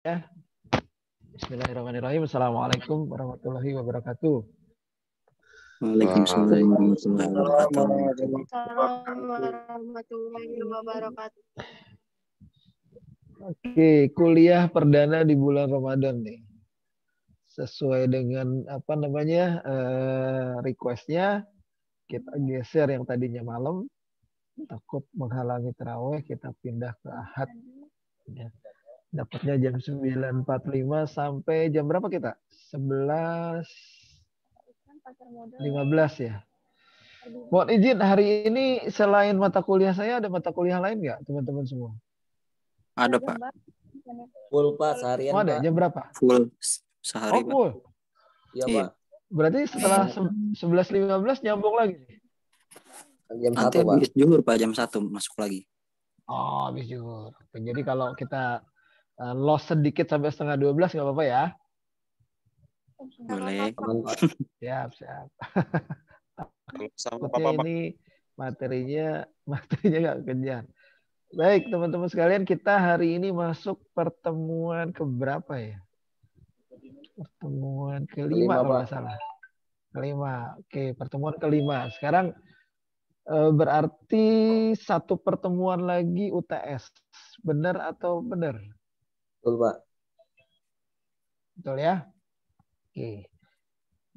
Ya. Bismillahirrahmanirrahim. Assalamualaikum warahmatullahi wabarakatuh. Waalaikumsalam warahmatullahi wabarakatuh. Warahmatullahi wabarakatuh. Oke, kuliah perdana di bulan Ramadan nih. Sesuai dengan requestnya, kita geser yang tadinya malam, takut menghalangi tarawih, kita pindah ke Ahad. Ya. Dapatnya jam 9.45 sampai jam berapa kita? 11.15 ya. Mohon izin, hari ini selain mata kuliah saya, ada mata kuliah lain nggak, teman-teman semua? Ada, Pak. Full, Pak, seharian, Oh, ada. Pak. Jam berapa? Full sehari, Pak. Full. Iya, Iya. Pak. Berarti setelah 11.15 nyambung lagi. Jam Nanti 1, Pak. habis zuhur, Pak, jam 1 masuk lagi. Oh, habis zuhur. Jadi kalau kita lost sedikit sampai setengah 12 nggak apa-apa ya? Boleh. Siap. Sama Takutnya ini materinya nggak kejar. Baik, teman-teman sekalian, kita hari ini masuk pertemuan keberapa ya? Pertemuan kelima kalau nggak salah. Kelima. Oke, pertemuan kelima. Sekarang berarti satu pertemuan lagi UTS. Benar atau benar? Betul, Pak. Betul ya? Oke.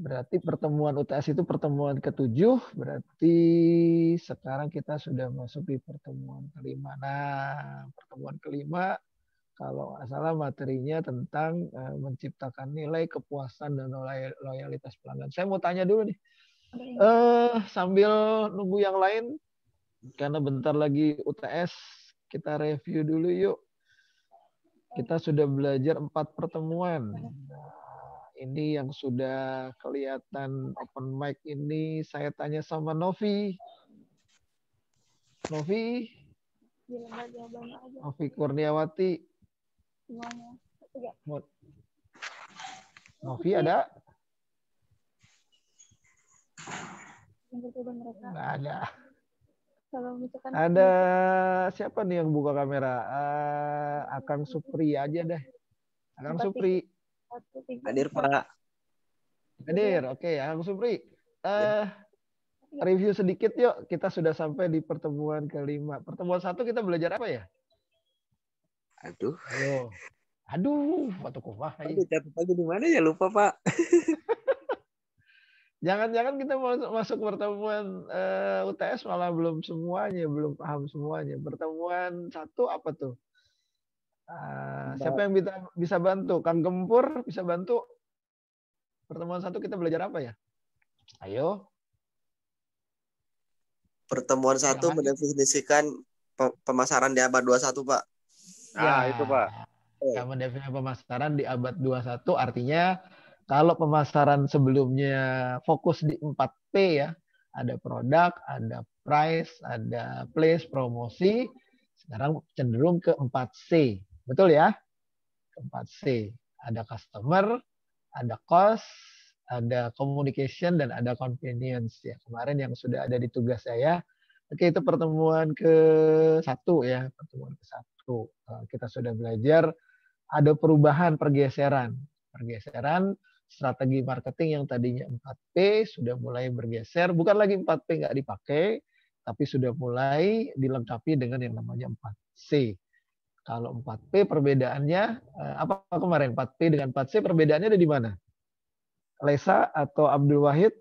Berarti pertemuan UTS itu pertemuan ke-7. Berarti sekarang kita sudah masuk di pertemuan kelima. Nah, pertemuan kelima, kalau nggak salah materinya tentang menciptakan nilai kepuasan dan loyalitas pelanggan. Saya mau tanya dulu nih. Sambil nunggu yang lain, karena bentar lagi UTS, kita review dulu yuk. Kita sudah belajar 4 pertemuan. Ini yang sudah kelihatan open mic ini, saya tanya sama Novi. Novi Kurniawati. Novi ada? Nggak ada. Ada siapa nih yang buka kamera? Akang Supri aja deh. Akang Supri. Hadir, Pak. Hadir, oke. Akang Supri. Review sedikit yuk. Kita sudah sampai di pertemuan kelima. Pertemuan 1 kita belajar apa ya? Aduh, Pak Kufah. Catat lagi di mana ya, lupa, Pak. Jangan-jangan kita masuk pertemuan UTS malah belum paham semuanya. Pertemuan 1 apa tuh? Siapa yang bisa bantu? Kang Gempur bisa bantu? Pertemuan 1 kita belajar apa ya? Ayo. Pertemuan 1 mendefinisikan pemasaran di abad 21, Pak. Itu, Pak. Yang mendefinisikan pemasaran di abad 21 artinya kalau pemasaran sebelumnya fokus di 4P ya, ada produk, ada price, ada place, promosi, sekarang cenderung ke 4C. Betul ya? Ke 4C. Ada customer, ada cost, ada communication, dan ada convenience. Ya, kemarin yang sudah ada di tugas saya. Oke, itu pertemuan ke-1 ya. Pertemuan ke-1. Kita sudah belajar ada perubahan, pergeseran strategi marketing yang tadinya 4P sudah mulai bergeser, bukan lagi 4P nggak dipakai, tapi sudah mulai dilengkapi dengan yang namanya 4C. Kalau 4P perbedaannya, apa kemarin 4P dengan 4C perbedaannya ada di mana? Lesa atau Abdul Wahid,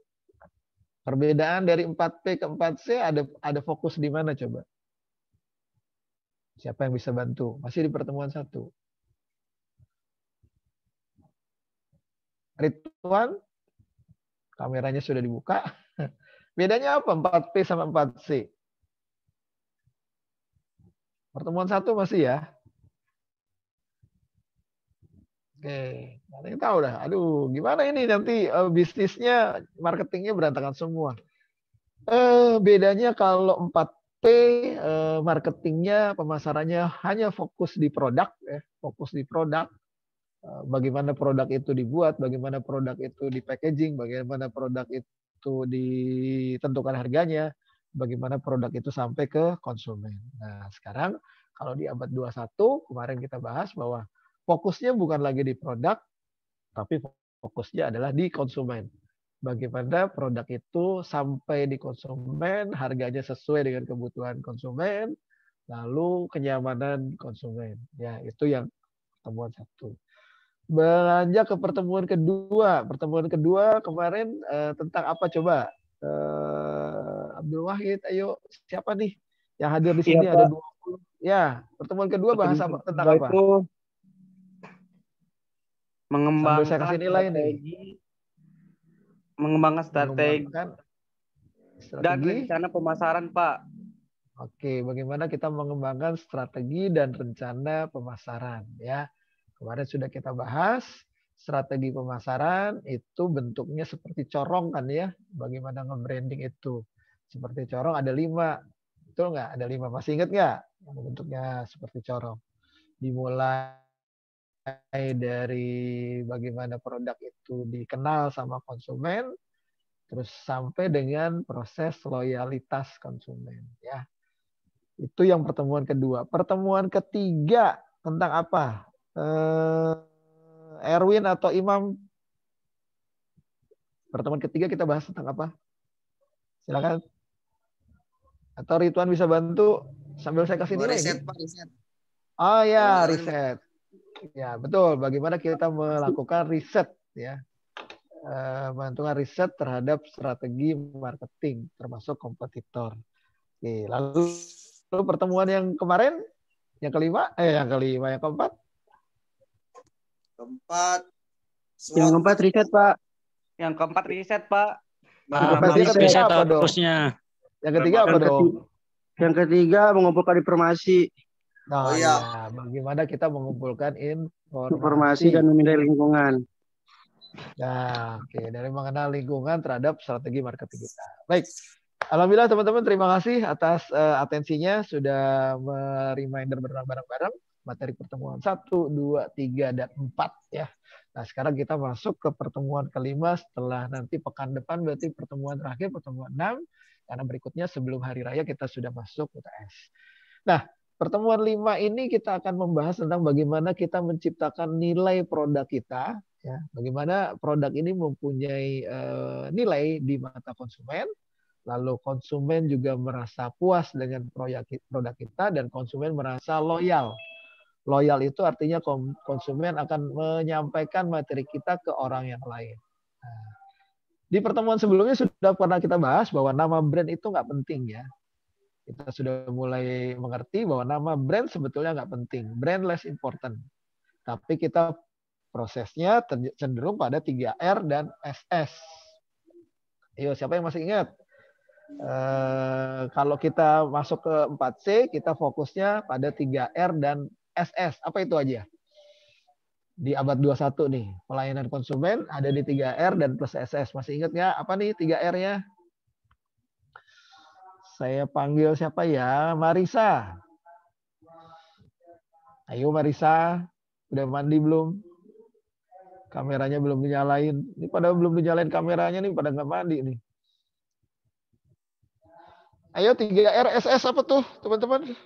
perbedaan dari 4P ke 4C ada fokus di mana coba? Siapa yang bisa bantu? Masih di pertemuan 1. Ridwan, kameranya sudah dibuka. Bedanya apa 4P sama 4C? Pertemuan 1 masih ya? Oke, nanti tahu dah. Aduh, gimana ini nanti bisnisnya, marketingnya berantakan semua. Bedanya kalau 4P marketingnya, pemasarannya hanya fokus di produk, ya, fokus di produk. Bagaimana produk itu dibuat, bagaimana produk itu di packaging, bagaimana produk itu ditentukan harganya, bagaimana produk itu sampai ke konsumen. Nah, sekarang kalau di abad 21, kemarin kita bahas bahwa fokusnya bukan lagi di produk, tapi fokusnya adalah di konsumen. Bagaimana produk itu sampai di konsumen, harganya sesuai dengan kebutuhan konsumen, lalu kenyamanan konsumen. Ya, itu yang pertemuan 1. Beranjak ke pertemuan kedua. Pertemuan kedua kemarin tentang apa coba? Abdul Wahid, ayo siapa nih yang hadir di sini? Ada 20. Ya, pertemuan kedua bahas apa? Tentang apa? Itu mengembangkan Sambil saya kasih nilai mengembangkan strategi dan strategi rencana pemasaran, Pak. Oke, bagaimana kita mengembangkan strategi dan rencana pemasaran ya. Kemarin sudah kita bahas strategi pemasaran itu bentuknya seperti corong kan ya. Bagaimana nge-branding itu. Seperti corong ada 5. Betul nggak? Ada 5. Masih ingat nggak? Bentuknya seperti corong. Dimulai dari bagaimana produk itu dikenal sama konsumen, terus sampai dengan proses loyalitas konsumen ya. Itu yang pertemuan kedua. Pertemuan ketiga tentang apa? Erwin atau Imam? Pertemuan ketiga kita bahas tentang apa? Silakan. Atau Ridwan bisa bantu sambil saya kasih nilai. Riset, Pak, riset. Oh ya, riset. Ya, betul. Bagaimana kita melakukan riset ya. Menentukan riset terhadap strategi marketing termasuk kompetitor. Oke, lalu pertemuan yang kemarin yang keempat. Yang keempat riset, Pak. Yang keempat riset, Pak. Riset apa dong? Yang ketiga apa dong? Yang ketiga mengumpulkan informasi. Nah, ya, bagaimana kita mengumpulkan informasi dan menilai lingkungan. Nah, oke, dari mengenal lingkungan terhadap strategi marketing kita. Baik. Alhamdulillah teman-teman, terima kasih atas atensinya sudah reminder bareng-bareng materi pertemuan 1, 2, 3, dan 4 ya. Nah, sekarang kita masuk ke pertemuan kelima setelah nanti pekan depan berarti pertemuan terakhir, pertemuan 6. Karena berikutnya sebelum hari raya kita sudah masuk UTS. Nah, pertemuan 5 ini kita akan membahas tentang bagaimana kita menciptakan nilai produk kita. Ya, bagaimana produk ini mempunyai nilai di mata konsumen. Lalu konsumen juga merasa puas dengan produk kita dan konsumen merasa loyal. Loyal itu artinya konsumen akan menyampaikan materi kita ke orang yang lain. Nah, di pertemuan sebelumnya sudah pernah kita bahas bahwa nama brand itu nggak penting ya. Kita sudah mulai mengerti bahwa nama brand sebetulnya nggak penting. Brand less important. Tapi kita prosesnya cenderung pada 3R dan SS. Ayo, siapa yang masih ingat? Kalau kita masuk ke 4C, kita fokusnya pada 3R dan SS. Apa itu aja? Di abad 21 nih, pelayanan konsumen ada di 3R dan plus SS. Masih ingat nggak? Apa nih 3R-nya? Saya panggil siapa ya? Marisa. Ayo Marisa, udah mandi belum? Kameranya belum dinyalain. Ini pada belum dinyalain kameranya nih, pada nggak mandi nih. Ayo 3R SS apa tuh teman-teman?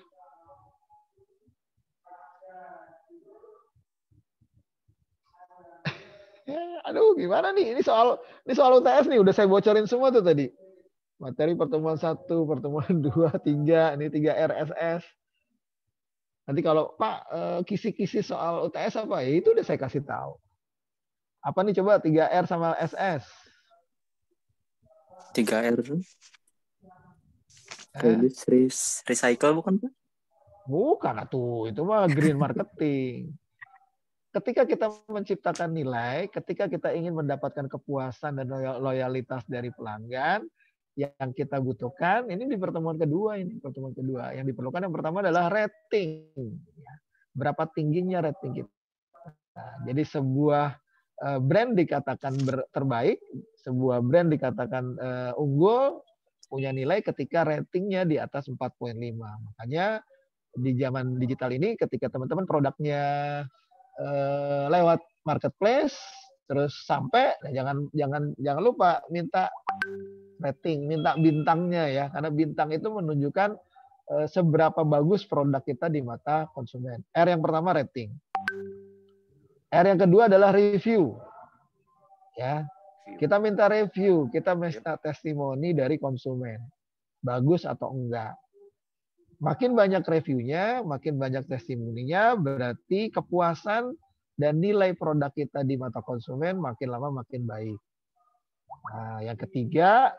Aduh, gimana nih? Ini soal UTS nih, udah saya bocorin semua tuh tadi. Materi pertemuan 1, pertemuan 2, 3, ini 3R SS. Nanti kalau Pak kisi-kisi soal UTS apa? Ya itu udah saya kasih tahu. Apa nih coba 3R sama SS? 3R. Recycle bukan Pak? Bukan tuh, itu mah green marketing. Ketika kita menciptakan nilai, ketika kita ingin mendapatkan kepuasan dan loyalitas dari pelanggan, yang kita butuhkan, ini di pertemuan kedua ini, pertemuan kedua. Yang diperlukan yang pertama adalah rating. Berapa tingginya rating kita. Nah, jadi sebuah brand dikatakan terbaik, sebuah brand dikatakan unggul, punya nilai ketika ratingnya di atas 4.5. Makanya di zaman digital ini ketika teman-teman produknya lewat marketplace terus sampai jangan lupa minta rating, minta bintangnya ya, karena bintang itu menunjukkan seberapa bagus produk kita di mata konsumen. R yang pertama rating. R yang kedua adalah review. Ya, kita minta review, kita minta testimoni dari konsumen. Bagus atau enggak. Makin banyak reviewnya, makin banyak testimoninya, berarti kepuasan dan nilai produk kita di mata konsumen makin lama makin baik. Nah, yang ketiga,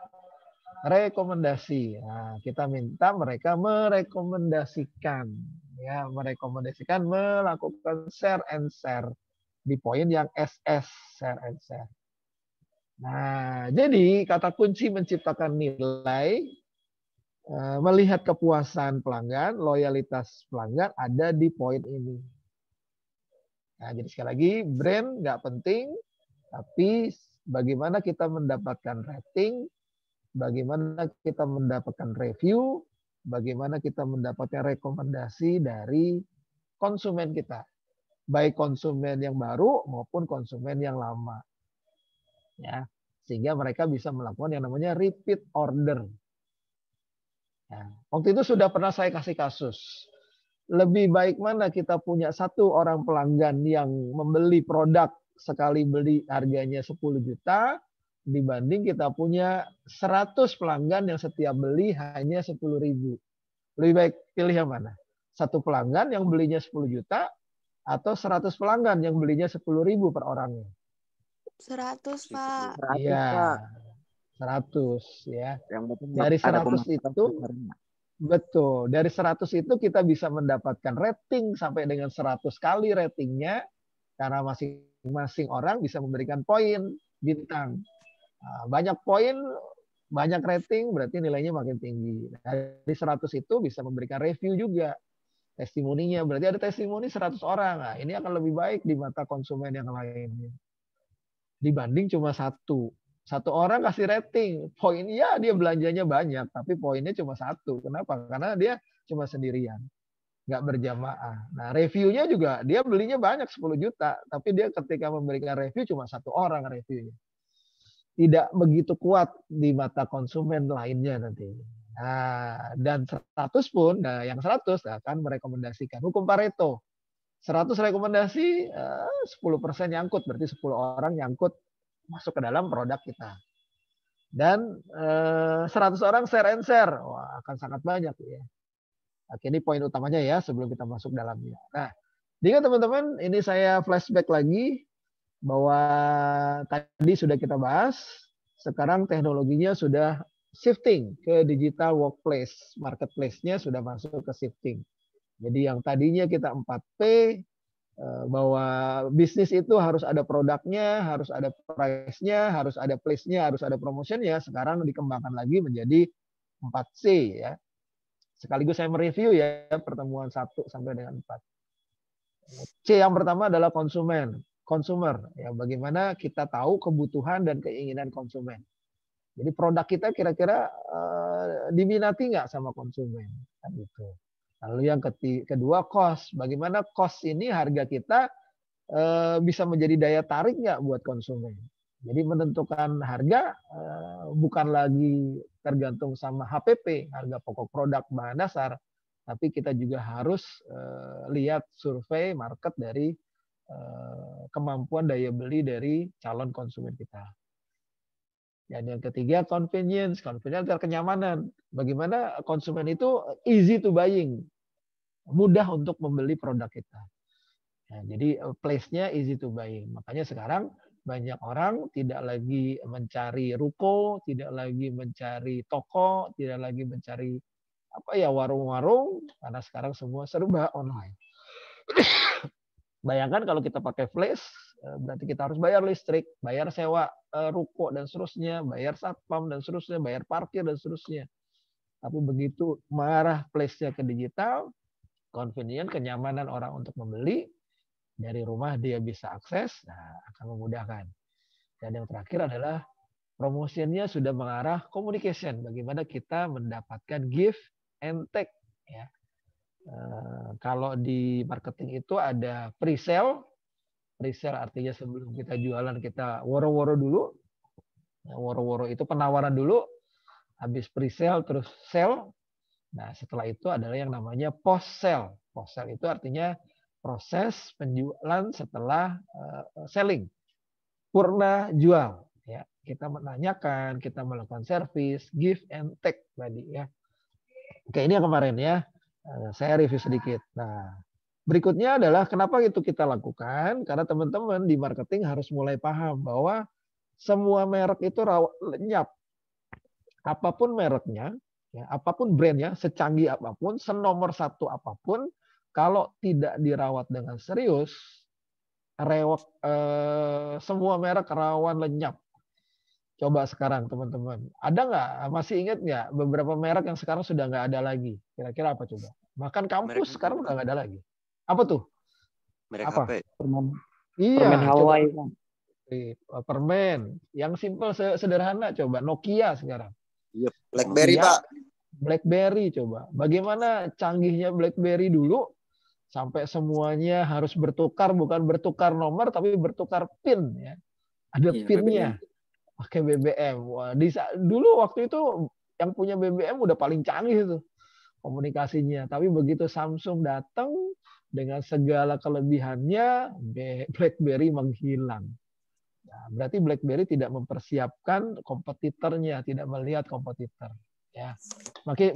rekomendasi. Nah, kita minta mereka merekomendasikan, ya, merekomendasikan, melakukan share and share di poin yang SS, share and share. Nah, jadi kata kunci menciptakan nilai, melihat kepuasan pelanggan, loyalitas pelanggan ada di poin ini. Nah, jadi sekali lagi, brand nggak penting, tapi bagaimana kita mendapatkan rating, bagaimana kita mendapatkan review, bagaimana kita mendapatkan rekomendasi dari konsumen kita. Baik konsumen yang baru maupun konsumen yang lama. Ya, sehingga mereka bisa melakukan yang namanya repeat order. Ya, waktu itu sudah pernah saya kasih kasus. Lebih baik mana kita punya satu orang pelanggan yang membeli produk sekali beli harganya 10 juta dibanding kita punya 100 pelanggan yang setiap beli hanya 10.000. Lebih baik pilih yang mana? Satu pelanggan yang belinya 10 juta atau 100 pelanggan yang belinya 10.000 per orangnya? 100, Pak. 100, Iya, Pak. 100 ya. Yang penting Dari ada 100 itu, betul. Dari 100 itu kita bisa mendapatkan rating sampai dengan 100 kali ratingnya karena masing-masing orang bisa memberikan poin bintang. Nah, banyak poin, banyak rating berarti nilainya makin tinggi. Dari 100 itu bisa memberikan review juga. Testimoninya berarti ada testimoni 100 orang. Nah, ini akan lebih baik di mata konsumen yang lainnya. Dibanding cuma satu. Satu orang kasih rating. Poinnya dia belanjanya banyak, tapi poinnya cuma satu. Kenapa? Karena dia cuma sendirian. Nggak berjamaah. Nah, reviewnya juga dia belinya banyak 10 juta, tapi dia ketika memberikan review cuma satu orang reviewnya. Tidak begitu kuat di mata konsumen lainnya nanti. Nah, dan 100 pun, nah yang 100 akan merekomendasikan. Hukum Pareto. 100 rekomendasi, 10% nyangkut. Berarti 10 orang nyangkut masuk ke dalam produk kita. Dan 100 orang share and share. Wah, akan sangat banyak. Ya. Oke, ini poin utamanya ya sebelum kita masuk dalamnya. Nah, jika teman-teman ini saya flashback lagi bahwa tadi sudah kita bahas, sekarang teknologinya sudah shifting ke digital workplace, marketplace-nya sudah masuk ke shifting. Jadi yang tadinya kita 4P, bahwa bisnis itu harus ada produknya, harus ada price-nya, harus ada place-nya, harus ada promotion-nya, sekarang dikembangkan lagi menjadi 4C ya. Sekaligus saya mereview ya pertemuan 1 sampai dengan 4. C yang pertama adalah konsumen. Consumer, ya bagaimana kita tahu kebutuhan dan keinginan konsumen. Jadi produk kita kira-kira diminati nggak sama konsumen, kan gitu. Lalu yang kedua cost, bagaimana cost ini harga kita bisa menjadi daya tarik nggak buat konsumen. Jadi menentukan harga bukan lagi tergantung sama HPP, harga pokok produk bahan dasar, tapi kita juga harus lihat survei market dari kemampuan daya beli dari calon konsumen kita. Dan yang ketiga convenience adalah kenyamanan. Bagaimana konsumen itu easy to buying, mudah untuk membeli produk kita. Nah, jadi place-nya easy to buying. Makanya sekarang banyak orang tidak lagi mencari ruko, tidak lagi mencari toko, tidak lagi mencari warung-warung, karena sekarang semua serba online. Bayangkan kalau kita pakai flash, berarti kita harus bayar listrik, bayar sewa ruko dan seterusnya, bayar satpam dan seterusnya, bayar parkir dan seterusnya. Tapi begitu mengarah flash-nya ke digital, convenient, kenyamanan orang untuk membeli, dari rumah dia bisa akses, nah, akan memudahkan. Dan yang terakhir adalah promotionnya sudah mengarah communication, bagaimana kita mendapatkan give and take. Ya. Kalau di marketing itu ada pre-sale. Pre-sale artinya sebelum kita jualan kita woro-woro dulu. Woro-woro itu penawaran dulu. Habis pre-sale terus sale. Nah setelah itu adalah yang namanya post-sale. Post-sale itu artinya proses penjualan setelah selling, purna jual. Ya, kita menanyakan, kita melakukan service, give and take tadi ya. Oke, ini yang kemarin ya. Saya review sedikit. Nah, berikutnya adalah kenapa itu kita lakukan? Karena teman-teman di marketing harus mulai paham bahwa semua merek itu lenyap. Apapun mereknya, ya, apapun brandnya, secanggih apapun, senomor satu apapun, kalau tidak dirawat dengan serius, semua merek rawan lenyap. Coba sekarang teman-teman, ada nggak? Masih ingat nggak beberapa merek yang sekarang sudah nggak ada lagi? Kira-kira apa coba? Bahkan kampus Merek sekarang udah nggak ada lagi. Apa tuh? Merek Apa? HP. Iya, Permen coba. Hawaii. Permen. Yang simple, sederhana coba. Nokia sekarang. BlackBerry, Nokia, Pak. BlackBerry coba. Bagaimana canggihnya BlackBerry dulu sampai semuanya harus bertukar, bukan bertukar nomor tapi bertukar PIN ya. Ada Iya, PIN-nya. Pakai BBM. Wah, dulu waktu itu yang punya BBM udah paling canggih itu komunikasinya. Tapi begitu Samsung datang dengan segala kelebihannya, BlackBerry menghilang. Nah, berarti BlackBerry tidak mempersiapkan kompetitornya, tidak melihat kompetitor. Ya,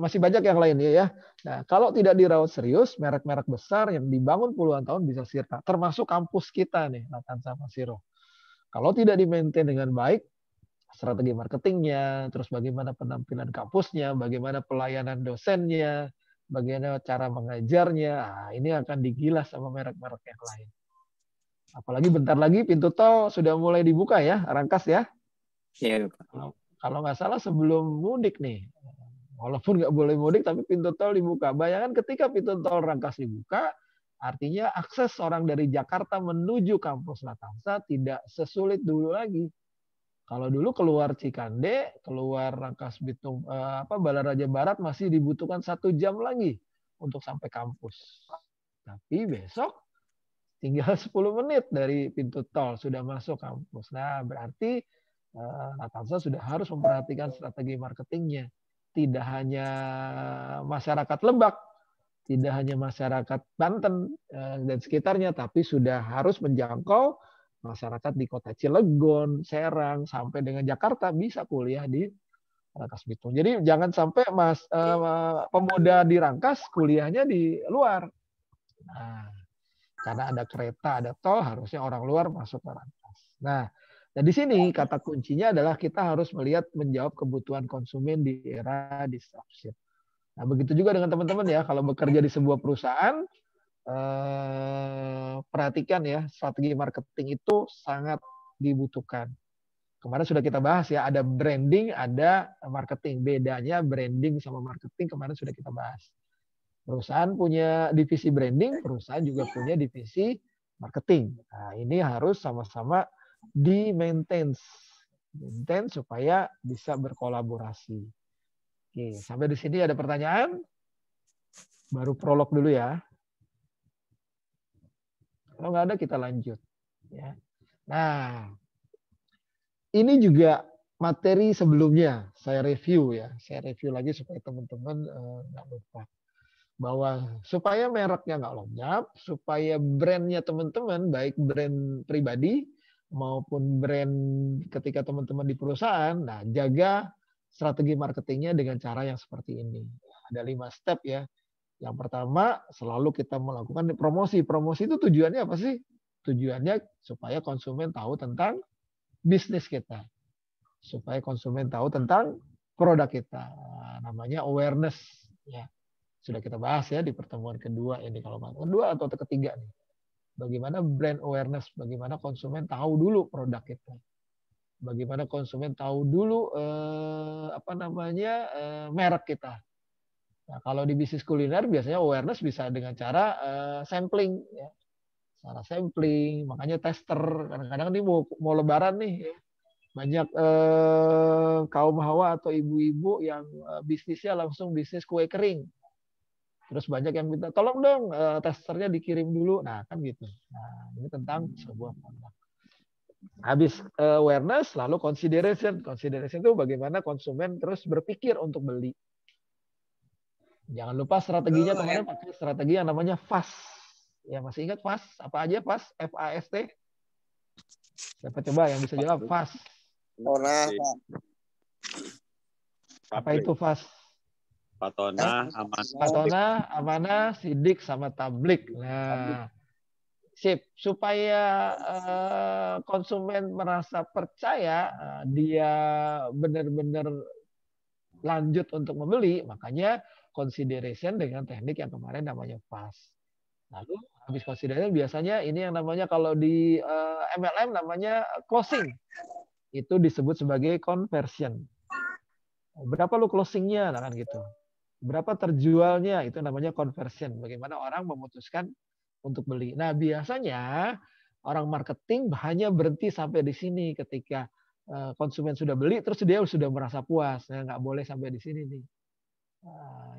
masih banyak yang lain ya. Nah, kalau tidak dirawat serius, merek-merek besar yang dibangun puluhan tahun bisa sirna. Termasuk kampus kita nih, Latansa Masiro. Kalau tidak di-maintain dengan baik, strategi marketingnya, terus bagaimana penampilan kampusnya, bagaimana pelayanan dosennya, bagaimana cara mengajarnya, ini akan digilas sama merek-merek yang lain. Apalagi bentar lagi pintu tol sudah mulai dibuka ya, Rangkas ya. Iya, Pak. Kalau nggak salah sebelum mudik nih, walaupun nggak boleh mudik tapi pintu tol dibuka. Bayangkan ketika pintu tol Rangkas dibuka, artinya akses orang dari Jakarta menuju kampus Latansa tidak sesulit dulu lagi. Kalau dulu keluar Cikande, keluar Rangkas Bitung, Balaraja Barat masih dibutuhkan 1 jam lagi untuk sampai kampus. Tapi besok tinggal 10 menit dari pintu tol sudah masuk kampus. Nah, berarti Latansa sudah harus memperhatikan strategi marketingnya. Tidak hanya masyarakat Lebak, tidak hanya masyarakat Banten dan sekitarnya, tapi sudah harus menjangkau masyarakat di kota Cilegon, Serang, sampai dengan Jakarta bisa kuliah di Rangkas Bitung. Jadi jangan sampai pemuda di Rangkas kuliahnya di luar. Nah, karena ada kereta, ada tol, harusnya orang luar masuk ke Rangkas. Nah, dan di sini kata kuncinya adalah kita harus melihat menjawab kebutuhan konsumen di era disruption. Nah, begitu juga dengan teman-teman ya, kalau bekerja di sebuah perusahaan, perhatikan ya, strategi marketing itu sangat dibutuhkan. Kemarin sudah kita bahas ya, ada branding, ada marketing. Bedanya branding sama marketing kemarin sudah kita bahas. Perusahaan punya divisi branding, perusahaan juga punya divisi marketing. Nah, ini harus sama-sama di-maintain supaya bisa berkolaborasi. Oke, sampai di sini ada pertanyaan? Baru prolog dulu ya. Kalau nggak ada kita lanjut. Ya. Nah, ini juga materi sebelumnya saya review ya. Saya review lagi supaya teman-teman nggak lupa. Bahwa supaya mereknya nggak lenyap, supaya brandnya teman-teman, baik brand pribadi maupun brand ketika teman-teman di perusahaan, nah jaga strategi marketingnya dengan cara yang seperti ini. Ada 5 step ya. Yang pertama, selalu kita melakukan promosi. Promosi itu tujuannya apa sih? Tujuannya supaya konsumen tahu tentang bisnis kita. Supaya konsumen tahu tentang produk kita. Nah, namanya awareness. Ya. Sudah kita bahas ya di pertemuan kedua ini. Kalau kedua atau ketiga nih. Bagaimana brand awareness, bagaimana konsumen tahu dulu produk kita. Bagaimana konsumen tahu dulu merek kita. Nah, kalau di bisnis kuliner biasanya awareness bisa dengan cara sampling, ya. Cara sampling, makanya tester. Kadang-kadang ini mau lebaran nih, ya. Banyak kaum hawa atau ibu-ibu yang bisnisnya langsung bisnis kue kering. Terus banyak yang minta, tolong dong testernya dikirim dulu. Nah, kan gitu. Nah, ini tentang sebuah produk. Habis awareness, lalu consideration. Consideration itu bagaimana konsumen terus berpikir untuk beli. Jangan lupa strateginya kemarin pakai strategi yang namanya FAST. Ya masih ingat FAST? Apa aja FAST? FAST? Siapa coba yang bisa jawab FAST? Nona, Pak. Apa itu FAST? Fatona, amanah. Fatona, amanah, sidik, sama tablik. Nah, sip. Supaya konsumen merasa percaya, dia benar-benar lanjut untuk membeli, makanya consideration dengan teknik yang kemarin namanya FAST. Lalu habis consideration biasanya ini yang namanya kalau di MLM namanya closing. Itu disebut sebagai conversion. Berapa lu closingnya, nah kan gitu. Berapa terjualnya, itu namanya conversion. Bagaimana orang memutuskan untuk beli. Nah biasanya orang marketing hanya berhenti sampai di sini ketika konsumen sudah beli, terus dia sudah merasa puas. Nah, nggak boleh sampai di sini nih.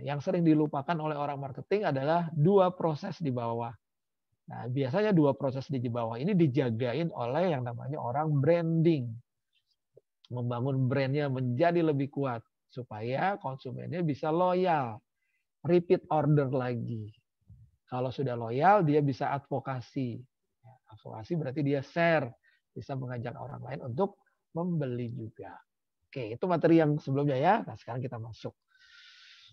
Yang sering dilupakan oleh orang marketing adalah 2 proses di bawah. Nah, biasanya 2 proses di bawah ini dijagain oleh yang namanya orang branding. Membangun brandnya menjadi lebih kuat supaya konsumennya bisa loyal. Repeat order lagi. Kalau sudah loyal, dia bisa advokasi. Advokasi berarti dia share. Bisa mengajak orang lain untuk membeli juga. Oke, itu materi yang sebelumnya ya. Nah, sekarang kita masuk.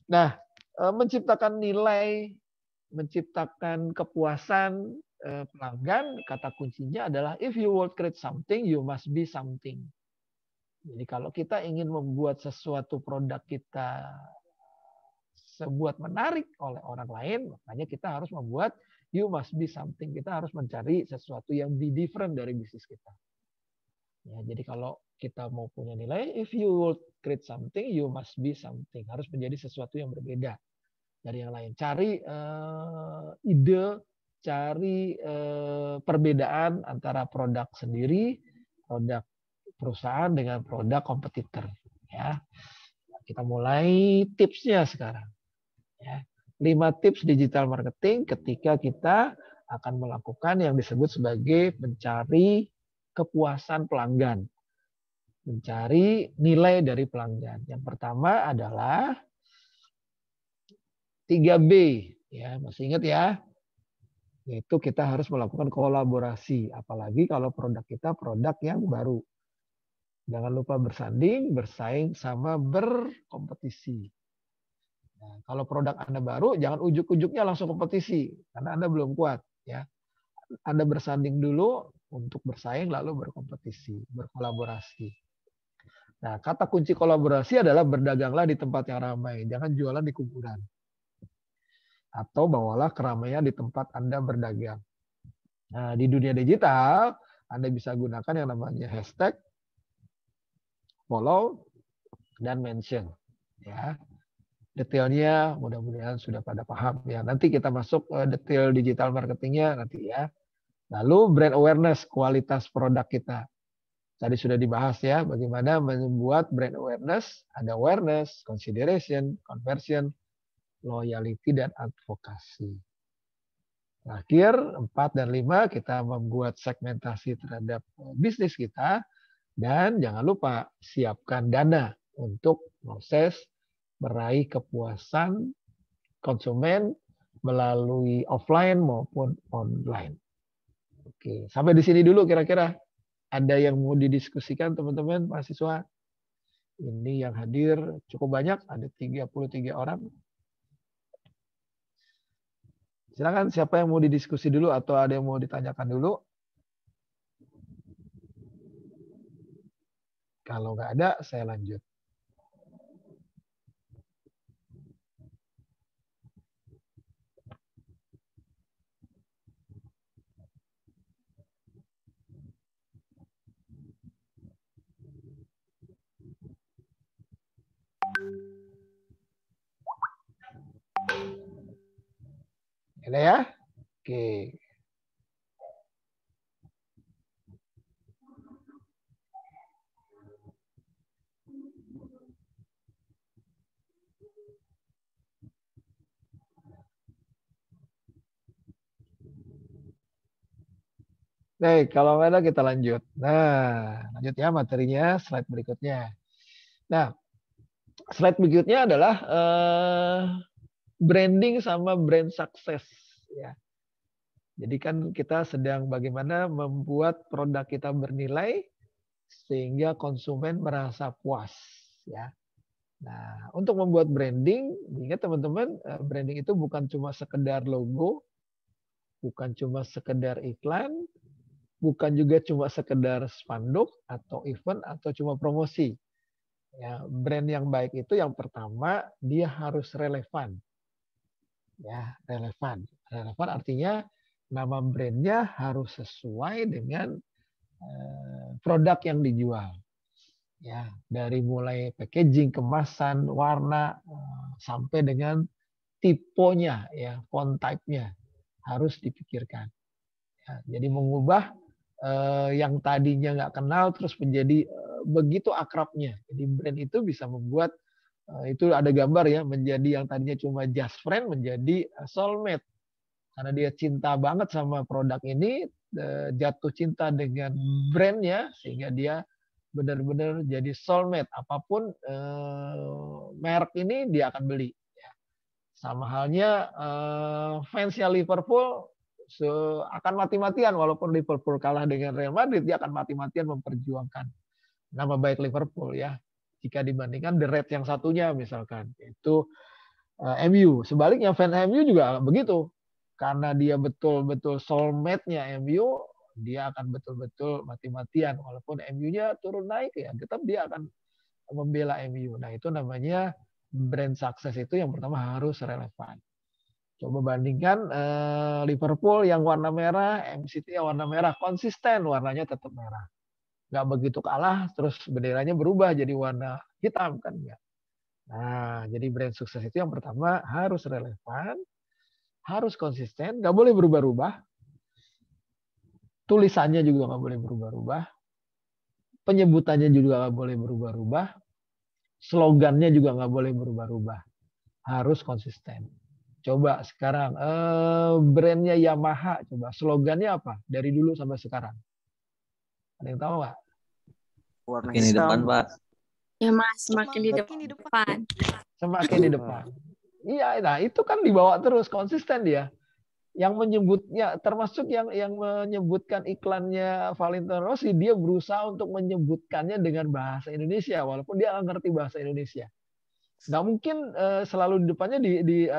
Nah, menciptakan nilai, menciptakan kepuasan pelanggan, kata kuncinya adalah if you will create something, you must be something. Jadi kalau kita ingin membuat sesuatu produk kita sebuat menarik oleh orang lain, makanya kita harus membuat you must be something. Kita harus mencari sesuatu yang be different dari bisnis kita. Ya, jadi kalau kita mau punya nilai, if you will create something, you must be something. Harus menjadi sesuatu yang berbeda dari yang lain. Cari ide, cari perbedaan antara produk sendiri, produk perusahaan dengan produk kompetitor. Ya, kita mulai tipsnya sekarang. Ya, 5 tips digital marketing ketika kita akan melakukan yang disebut sebagai mencari kepuasan pelanggan. Mencari nilai dari pelanggan. Yang pertama adalah 3B. Ya, masih ingat ya? Yaitu kita harus melakukan kolaborasi. Apalagi kalau produk kita produk yang baru. Jangan lupa bersanding, bersaing, sama berkompetisi. Nah, kalau produk Anda baru, jangan ujuk-ujuknya langsung kompetisi. Karena Anda belum kuat. Ya. Anda bersanding dulu untuk bersaing, lalu berkompetisi, berkolaborasi. Nah, kata kunci kolaborasi adalah berdaganglah di tempat yang ramai. Jangan jualan di kuburan. Atau bawalah keramaian di tempat Anda berdagang. Nah, di dunia digital, Anda bisa gunakan yang namanya hashtag, follow, dan mention. Ya. Detailnya mudah-mudahan sudah pada paham. Ya, nanti kita masuk ke detail digital marketingnya nanti ya. Lalu brand awareness, kualitas produk kita. Tadi sudah dibahas ya, bagaimana membuat brand awareness. Ada awareness, consideration, conversion, loyalty, dan advokasi. Terakhir, 4 dan 5, kita membuat segmentasi terhadap bisnis kita. Dan jangan lupa, siapkan dana untuk proses meraih kepuasan konsumen melalui offline maupun online. Oke, sampai di sini dulu kira-kira. Ada yang mau didiskusikan teman-teman mahasiswa? Ini yang hadir cukup banyak, ada 33 orang. Silakan siapa yang mau didiskusi dulu atau ada yang mau ditanyakan dulu? Kalau nggak ada, saya lanjut. Ada ya? Oke. Baik, kalau nggak ada kita lanjut. Nah, lanjut ya materinya, slide berikutnya. Nah, slide berikutnya adalah branding sama brand success. Ya. Jadi kan kita sedang bagaimana membuat produk kita bernilai sehingga konsumen merasa puas, ya. Nah, untuk membuat branding, ingat teman-teman, branding itu bukan cuma sekedar logo, bukan cuma sekedar iklan, bukan juga cuma sekedar spanduk atau event atau cuma promosi. Ya, brand yang baik itu yang pertama dia harus relevan. Ya, relevan. Relevan artinya nama brandnya harus sesuai dengan produk yang dijual. Ya, dari mulai packaging, kemasan, warna, sampai dengan tipenya, ya, font type-nya harus dipikirkan. Ya, jadi mengubah yang tadinya nggak kenal terus menjadi begitu akrabnya. Jadi brand itu bisa membuat itu ada gambar ya, menjadi yang tadinya cuma just friend menjadi soulmate. Karena dia cinta banget sama produk ini, jatuh cinta dengan brandnya, sehingga dia benar-benar jadi soulmate. Apapun merek ini dia akan beli. Sama halnya fansnya Liverpool akan mati-matian walaupun Liverpool kalah dengan Real Madrid, dia akan mati-matian memperjuangkan nama baik Liverpool, ya. Jika dibandingkan The Reds yang satunya misalkan itu MU. Sebaliknya fans MU juga begitu. Karena dia betul-betul soulmate-nya MU, dia akan betul-betul mati-matian walaupun MU-nya turun naik, ya tetap dia akan membela MU. Nah, itu namanya brand sukses. Itu yang pertama harus relevan. Coba bandingkan Liverpool yang warna merah, MCT yang warna merah, konsisten warnanya tetap merah. Nggak begitu kalah, terus benderanya berubah jadi warna hitam, kan enggak. Nah, jadi brand sukses itu yang pertama harus relevan, harus konsisten, nggak boleh berubah-ubah. Tulisannya juga nggak boleh berubah-ubah. Penyebutannya juga nggak boleh berubah-ubah. Slogannya juga nggak boleh berubah-ubah. Harus konsisten. Coba sekarang brandnya Yamaha, coba slogannya apa dari dulu sampai sekarang? Ada yang tahu nggak? Warna Ini depan, hitam. Pak. Ya Mas, semakin di Semakin di depan. Semakin di depan. Iya, nah itu kan dibawa terus konsisten dia. Yang menyebutnya, termasuk yang menyebutkan iklannya Valentino Rossi, dia berusaha untuk menyebutkannya dengan bahasa Indonesia walaupun dia nggak ngerti bahasa Indonesia. Nggak mungkin selalu di depannya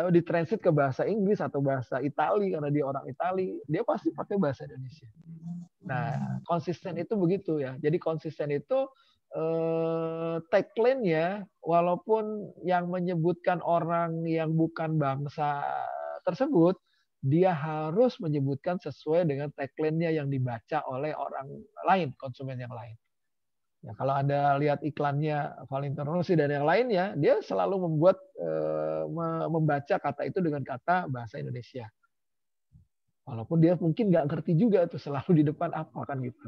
di translate ke bahasa Inggris atau bahasa Itali karena dia orang Itali. Dia pasti pakai bahasa Indonesia. Nah, konsisten itu begitu, ya. Jadi konsisten itu tagline-nya walaupun yang menyebutkan orang yang bukan bangsa tersebut, dia harus menyebutkan sesuai dengan tagline-nya yang dibaca oleh orang lain, konsumen yang lain. Ya, kalau Anda lihat iklannya Valentino Rossi dan yang lainnya, dia selalu membaca kata itu dengan kata bahasa Indonesia. Walaupun dia mungkin nggak ngerti juga tuh selalu di depan apa, kan gitu.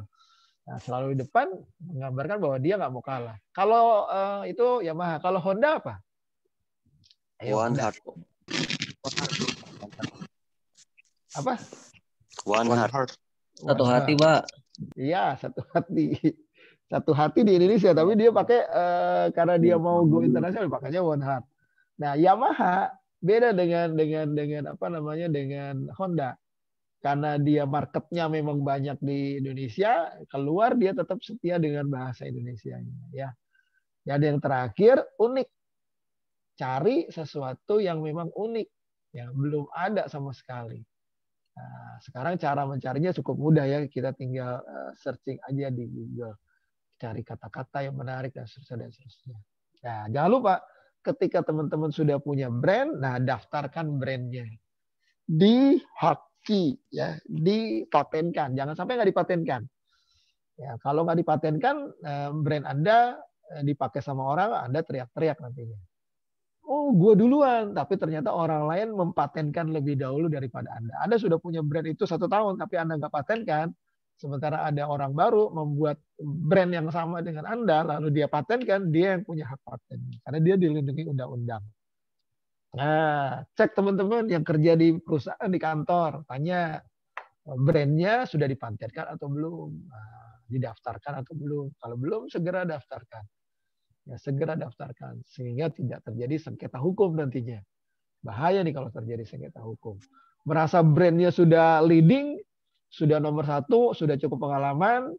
Nah, selalu di depan menggambarkan bahwa dia nggak mau kalah. Kalau itu Yamaha, kalau Honda apa? Ayo, One Honda. heart. Apa? One heart. Satu hati, Pak. Iya, satu hati. Satu hati di Indonesia, tapi dia pakai karena dia mau go internasional pakainya One Heart. Nah, Yamaha beda dengan apa namanya dengan Honda. Karena dia marketnya memang banyak di Indonesia, keluar dia tetap setia dengan bahasa Indonesia, ya. Dan yang terakhir unik. Cari sesuatu yang memang unik, yang belum ada sama sekali. Nah, sekarang cara mencarinya cukup mudah, ya. Kita tinggal searching aja di Google. Cari kata-kata yang menarik dan seterusnya. Nah, jangan lupa ketika teman-teman sudah punya brand, nah daftarkan brandnya di haki, ya, dipatenkan. Jangan sampai nggak dipatenkan. Ya, kalau nggak dipatenkan, brand Anda dipakai sama orang, Anda teriak-teriak nantinya. Oh, gue duluan, tapi ternyata orang lain mempatenkan lebih dahulu daripada Anda. Anda sudah punya brand itu 1 tahun, tapi Anda nggak patenkan. Sementara ada orang baru membuat brand yang sama dengan Anda, lalu dia patenkan, dia yang punya hak paten. Karena dia dilindungi undang-undang. Nah, cek teman-teman yang kerja di perusahaan, di kantor. Tanya, brandnya sudah dipatenkan atau belum? Nah, didaftarkan atau belum? Kalau belum, segera daftarkan. Ya, segera daftarkan. Sehingga tidak terjadi sengketa hukum nantinya. Bahaya nih kalau terjadi sengketa hukum. Merasa brandnya sudah leading, sudah nomor 1, sudah cukup pengalaman,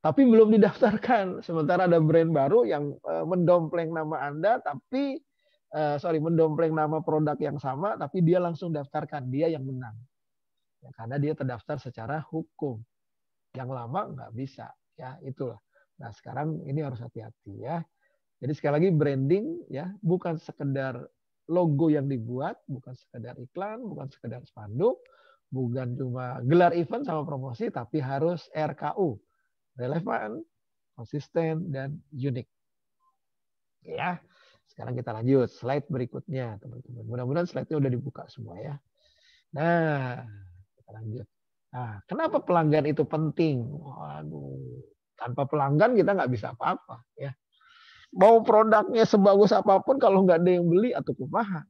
tapi belum didaftarkan. Sementara ada brand baru yang mendompleng nama Anda, tapi mendompleng nama produk yang sama, tapi dia langsung daftarkan, dia yang menang. Ya, karena dia terdaftar secara hukum. Yang lama nggak bisa, ya itulah. Nah sekarang ini harus hati-hati ya. Jadi sekali lagi branding ya bukan sekedar logo yang dibuat, bukan sekedar iklan, bukan sekedar spanduk, bukan cuma gelar event sama promosi, tapi harus RKU, relevan, konsisten, dan unik. Ya, sekarang kita lanjut slide berikutnya, teman-teman. Mudah-mudahan slide-nya udah dibuka semua ya. Nah, kita lanjut. Nah, kenapa pelanggan itu penting? Waduh, tanpa pelanggan kita nggak bisa apa-apa ya. Mau produknya sebagus apapun kalau nggak ada yang beli atau kumaha,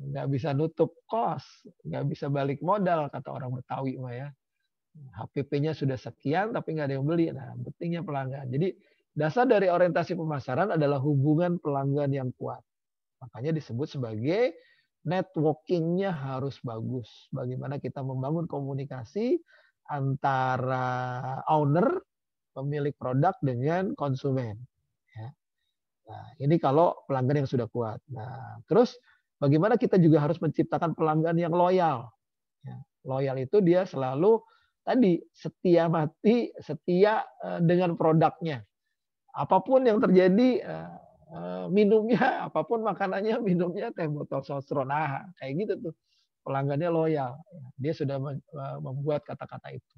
nggak bisa nutup kos, nggak bisa balik modal kata orang Betawi mah ya. HPP-nya sudah sekian tapi nggak ada yang beli. Nah, pentingnya pelanggan. Jadi dasar dari orientasi pemasaran adalah hubungan pelanggan yang kuat. Makanya disebut sebagai networking-nya harus bagus. Bagaimana kita membangun komunikasi antara owner, pemilik produk dengan konsumen. Ya. Nah, ini kalau pelanggan yang sudah kuat. Nah, terus bagaimana kita juga harus menciptakan pelanggan yang loyal. Ya. Loyal itu dia selalu tadi setia mati, setia dengan produknya. Apapun yang terjadi, minumnya, apapun makanannya, minumnya teh botol sosro. Nah, kayak gitu tuh. Pelanggannya loyal. Dia sudah membuat kata-kata itu.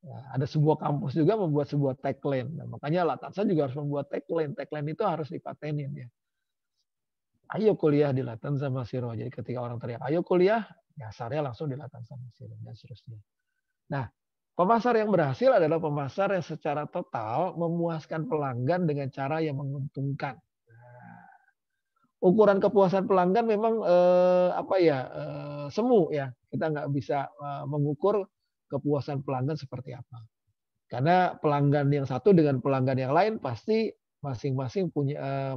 Ya, ada sebuah kampus juga membuat sebuah tagline. Nah, makanya Latansa juga harus membuat tagline. Tagline itu harus dipatenin ya. Ayo kuliah di Latansa Masiro. Jadi ketika orang teriak, ayo kuliah, dasarnya langsung di Latansa Masiro dan seterusnya. Nah, pemasar yang berhasil adalah pemasar yang secara total memuaskan pelanggan dengan cara yang menguntungkan. Nah, ukuran kepuasan pelanggan memang semu ya. Kita nggak bisa mengukur kepuasan pelanggan seperti apa. Karena pelanggan yang satu dengan pelanggan yang lain pasti masing-masing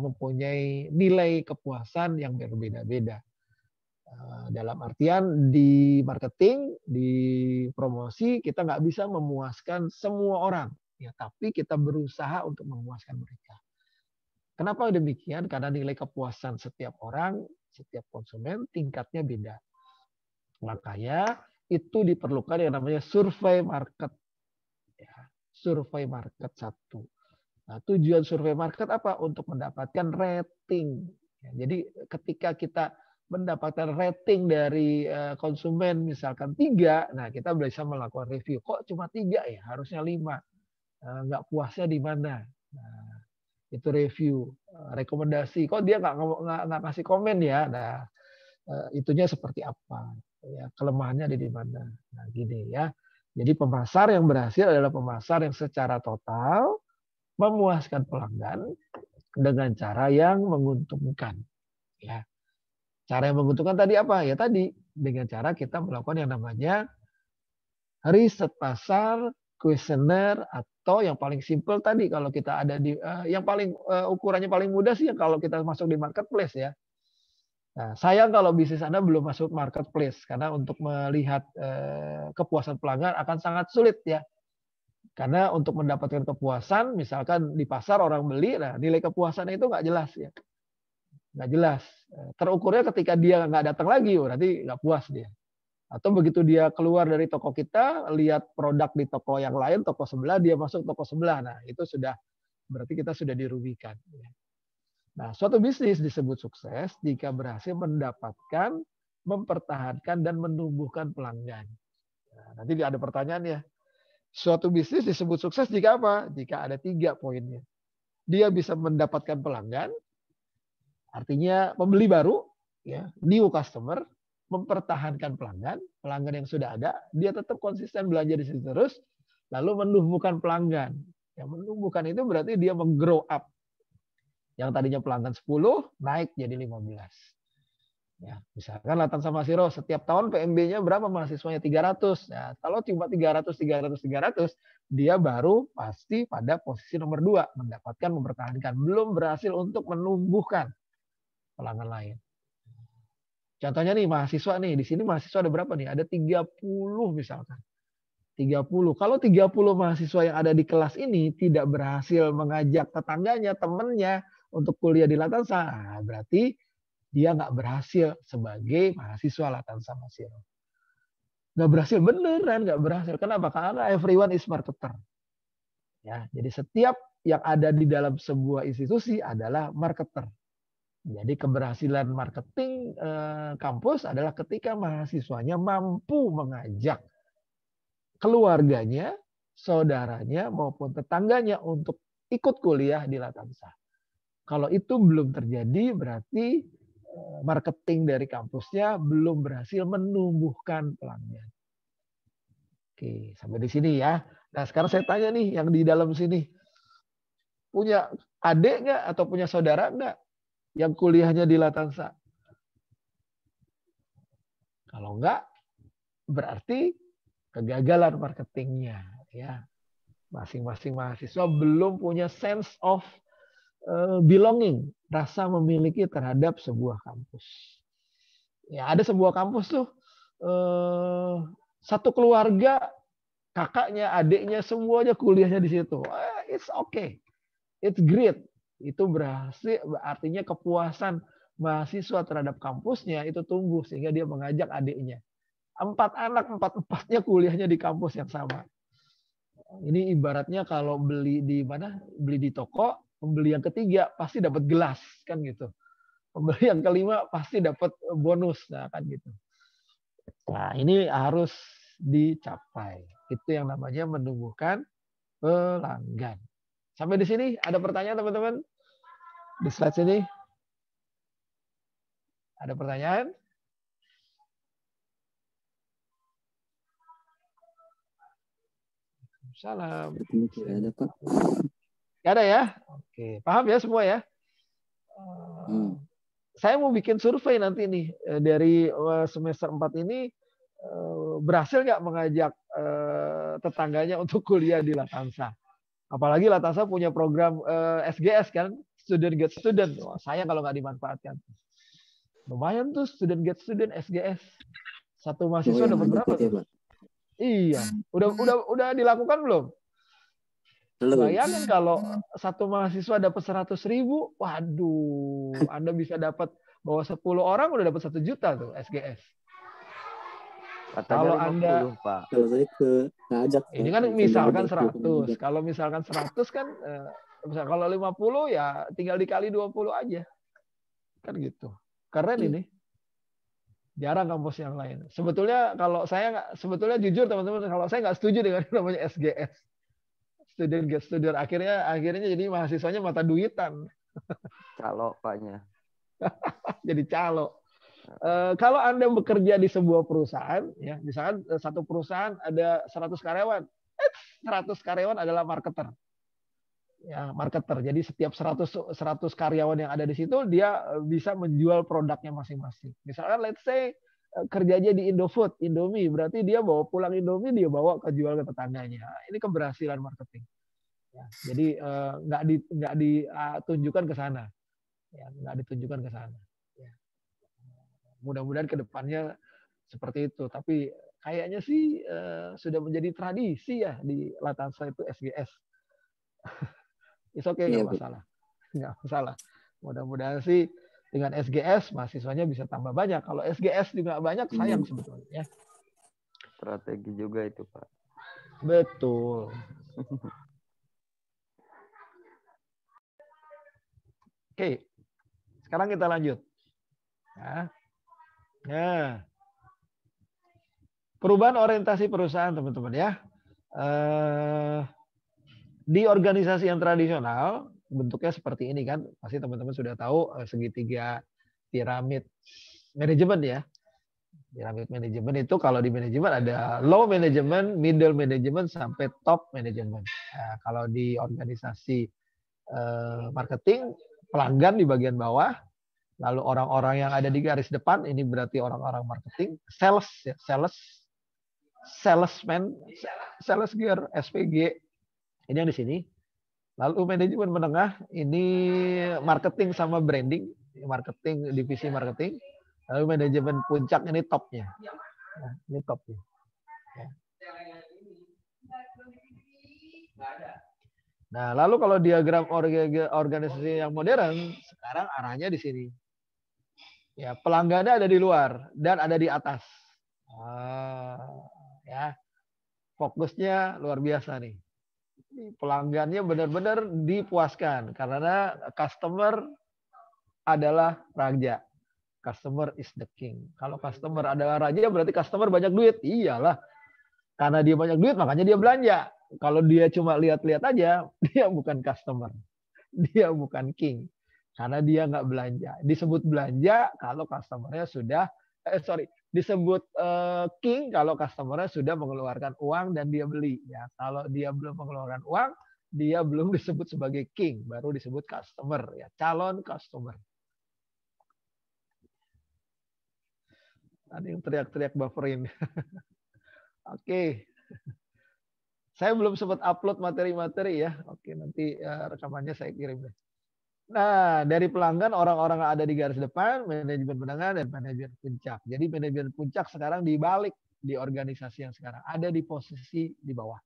mempunyai nilai kepuasan yang berbeda-beda. Dalam artian di marketing, di promosi kita nggak bisa memuaskan semua orang, ya, tapi kita berusaha untuk memuaskan mereka. Kenapa demikian? Karena nilai kepuasan setiap orang, setiap konsumen tingkatnya beda. Makanya itu diperlukan yang namanya survei market, ya, survei market 1. Nah, tujuan survei market apa? Untuk mendapatkan rating. Ya, jadi ketika kita mendapatkan rating dari konsumen misalkan 3, nah kita bisa melakukan review. Kok cuma 3 ya? Harusnya 5. Nggak puasnya di mana? Nah, itu review, rekomendasi. Kok dia nggak ngasih komen ya? Nah, itunya seperti apa? Ya, kelemahannya ada di mana? Nah, gini ya. Jadi pemasar yang berhasil adalah pemasar yang secara total memuaskan pelanggan dengan cara yang menguntungkan. Ya. Cara yang menguntungkan tadi apa? Ya tadi dengan cara kita melakukan yang namanya riset pasar, kuesioner, atau yang paling simpel tadi kalau kita ada di yang paling ukurannya paling mudah sih kalau kita masuk di marketplace ya. Nah, sayang kalau bisnis Anda belum masuk marketplace karena untuk melihat kepuasan pelanggan akan sangat sulit ya. Karena untuk mendapatkan kepuasan, misalkan di pasar orang beli, nah nilai kepuasannya itu nggak jelas ya. Nggak jelas. Terukurnya ketika dia nggak datang lagi, berarti nggak puas dia. Atau begitu dia keluar dari toko kita, lihat produk di toko yang lain, toko sebelah, dia masuk toko sebelah. Nah, itu sudah berarti kita sudah dirugikan. Nah, suatu bisnis disebut sukses jika berhasil mendapatkan, mempertahankan, dan menumbuhkan pelanggan. Nah, nanti ada pertanyaan ya. Suatu bisnis disebut sukses jika apa? Jika ada 3 poinnya. Dia bisa mendapatkan pelanggan, artinya pembeli baru, ya, new customer, mempertahankan pelanggan, pelanggan yang sudah ada, dia tetap konsisten belanja di situ terus, lalu menumbuhkan pelanggan. Yang menumbuhkan itu berarti dia meng-grow up. Yang tadinya pelanggan 10, naik jadi 15. Ya, misalkan Latansa Masiro setiap tahun PMB-nya berapa mahasiswanya? 300. Ya, kalau cuma 300, dia baru pasti pada posisi nomor 2, mendapatkan, mempertahankan. Belum berhasil untuk menumbuhkan pelanggan lain. Contohnya nih mahasiswa nih, di sini mahasiswa ada berapa nih? Ada 30 misalkan. 30. Kalau 30 mahasiswa yang ada di kelas ini tidak berhasil mengajak tetangganya, temannya untuk kuliah di Latansa, berarti dia nggak berhasil sebagai mahasiswa Latansa Masiro. Nggak berhasil, beneran nggak berhasil. Kenapa? Karena everyone is marketer. Ya, jadi setiap yang ada di dalam sebuah institusi adalah marketer. Jadi keberhasilan marketing kampus adalah ketika mahasiswanya mampu mengajak keluarganya, saudaranya maupun tetangganya untuk ikut kuliah di Latansa. Kalau itu belum terjadi, berarti marketing dari kampusnya belum berhasil menumbuhkan pelanggan. Oke, sampai di sini ya. Nah, sekarang saya tanya nih yang di dalam sini. Punya adik nggak atau punya saudara nggak yang kuliahnya di Latansa? Kalau nggak, berarti kegagalan marketingnya. Ya, masing-masing mahasiswa belum punya sense of belonging, rasa memiliki terhadap sebuah kampus. Ya, ada sebuah kampus tuh satu keluarga, kakaknya, adiknya, semuanya kuliahnya di situ. It's okay, it's great. Itu berhasil, artinya kepuasan mahasiswa terhadap kampusnya itu tumbuh sehingga dia mengajak adiknya. 4 anak, 4-4-nya kuliahnya di kampus yang sama. Ini ibaratnya kalau beli di mana? Beli di toko. Pembeli yang ketiga pasti dapat gelas, kan gitu. Pembeli yang kelima pasti dapat bonus, nah kan gitu. Nah, ini harus dicapai. Itu yang namanya menumbuhkan pelanggan. Sampai di sini ada pertanyaan teman-teman? Di slide sini ada pertanyaan? Salam. Tidak ada, Pak. Gak ada ya? Oke, paham ya semua ya? Saya mau bikin survei nanti nih dari semester 4 ini berhasil nggak mengajak tetangganya untuk kuliah di Latansa. Apalagi Latansa punya program SGS kan, Student Get Student. Wah, sayang kalau nggak dimanfaatkan. Lumayan tuh Student Get Student SGS. Satu mahasiswa dapat berapa tuh? Pak? Iya, udah dilakukan belum? Bayangin kalau satu mahasiswa dapat 100.000, waduh, Anda bisa dapat bawa 10 orang udah dapat 1 juta tuh SGS. Kalau 50, Anda, Pak. Kalau saya ke ngajak. Ini kan misalkan 100. Kalau misalkan 100 kan, kalau 50 ya tinggal dikali 20 aja. Kan gitu. Keren ini. Jarang kampus yang lain. Sebetulnya kalau saya sebetulnya jujur teman-teman, kalau saya nggak setuju dengan namanya SGS. Student get student, akhirnya jadi mahasiswanya mata duitan. Calo Paknya. Jadi calo. Kalau Anda bekerja di sebuah perusahaan, ya, misalkan satu perusahaan ada 100 karyawan, 100 karyawan adalah marketer. Ya, marketer. Jadi setiap 100 karyawan yang ada di situ, dia bisa menjual produknya masing-masing. Misalkan let's say kerjanya di Indofood, Indomie, berarti dia bawa pulang Indomie, dia bawa ke jual ke tetangganya. Ini keberhasilan marketing. Ya, jadi nggak ditunjukkan ke sana, ya, nggak ditunjukkan ke sana. Ya. Mudah-mudahan ke depannya seperti itu. Tapi kayaknya sih sudah menjadi tradisi ya di Latansa itu SGS. It's okay, nggak masalah, nggak masalah. Mudah-mudahan sih dengan SGS mahasiswanya bisa tambah banyak. Kalau SGS juga banyak, sayang sebetulnya. Strategi juga itu, Pak. Betul. Oke, sekarang kita lanjut. Nah, perubahan orientasi perusahaan, teman-teman ya. Di organisasi yang tradisional, bentuknya seperti ini kan, pasti teman-teman sudah tahu segitiga piramid manajemen ya. Piramid manajemen itu kalau di manajemen ada low management, middle management, sampai top management. Nah, kalau di organisasi marketing, pelanggan di bagian bawah, lalu orang-orang yang ada di garis depan, ini berarti orang-orang marketing, sales, ya, salesman, sales gear, SPG, ini yang di sini. Lalu manajemen menengah, ini marketing sama branding, marketing, divisi marketing. Lalu manajemen puncak ini topnya. Nah, ini topnya. Ya. Nah, lalu kalau diagram organisasi yang modern, sekarang arahnya di sini. Ya, pelanggannya ada di luar dan ada di atas. Ya, fokusnya luar biasa nih. Pelanggannya benar-benar dipuaskan karena customer adalah raja. Customer is the king. Kalau customer adalah raja berarti customer banyak duit. Iyalah. Karena dia banyak duit makanya dia belanja. Kalau dia cuma lihat-lihat aja, dia bukan customer. Dia bukan king. Karena dia nggak belanja. Disebut belanja kalau customernya sudah, disebut king kalau customernya sudah mengeluarkan uang dan dia beli. Ya, kalau dia belum mengeluarkan uang, dia belum disebut sebagai king. Baru disebut customer. Ya, calon customer. Ada yang teriak-teriak bufferin. Oke. Saya belum sempat upload materi-materi ya. Oke, nanti rekamannya saya kirim deh. Nah, dari pelanggan orang-orang yang ada di garis depan, manajemen penanganan dan manajemen puncak. Jadi manajemen puncak sekarang dibalik di organisasi yang sekarang ada di posisi di bawah.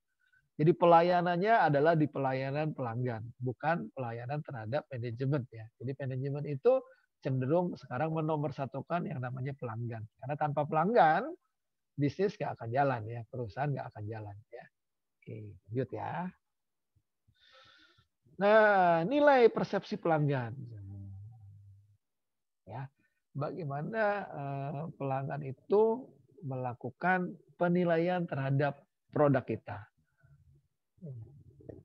Jadi pelayanannya adalah di pelayanan pelanggan, bukan pelayanan terhadap manajemen ya. Jadi manajemen itu cenderung sekarang menomorsatukan yang namanya pelanggan. Karena tanpa pelanggan bisnis nggak akan jalan ya, perusahaan nggak akan jalan ya. Oke, lanjut ya. Nah, nilai persepsi pelanggan. Ya, bagaimana pelanggan itu melakukan penilaian terhadap produk kita.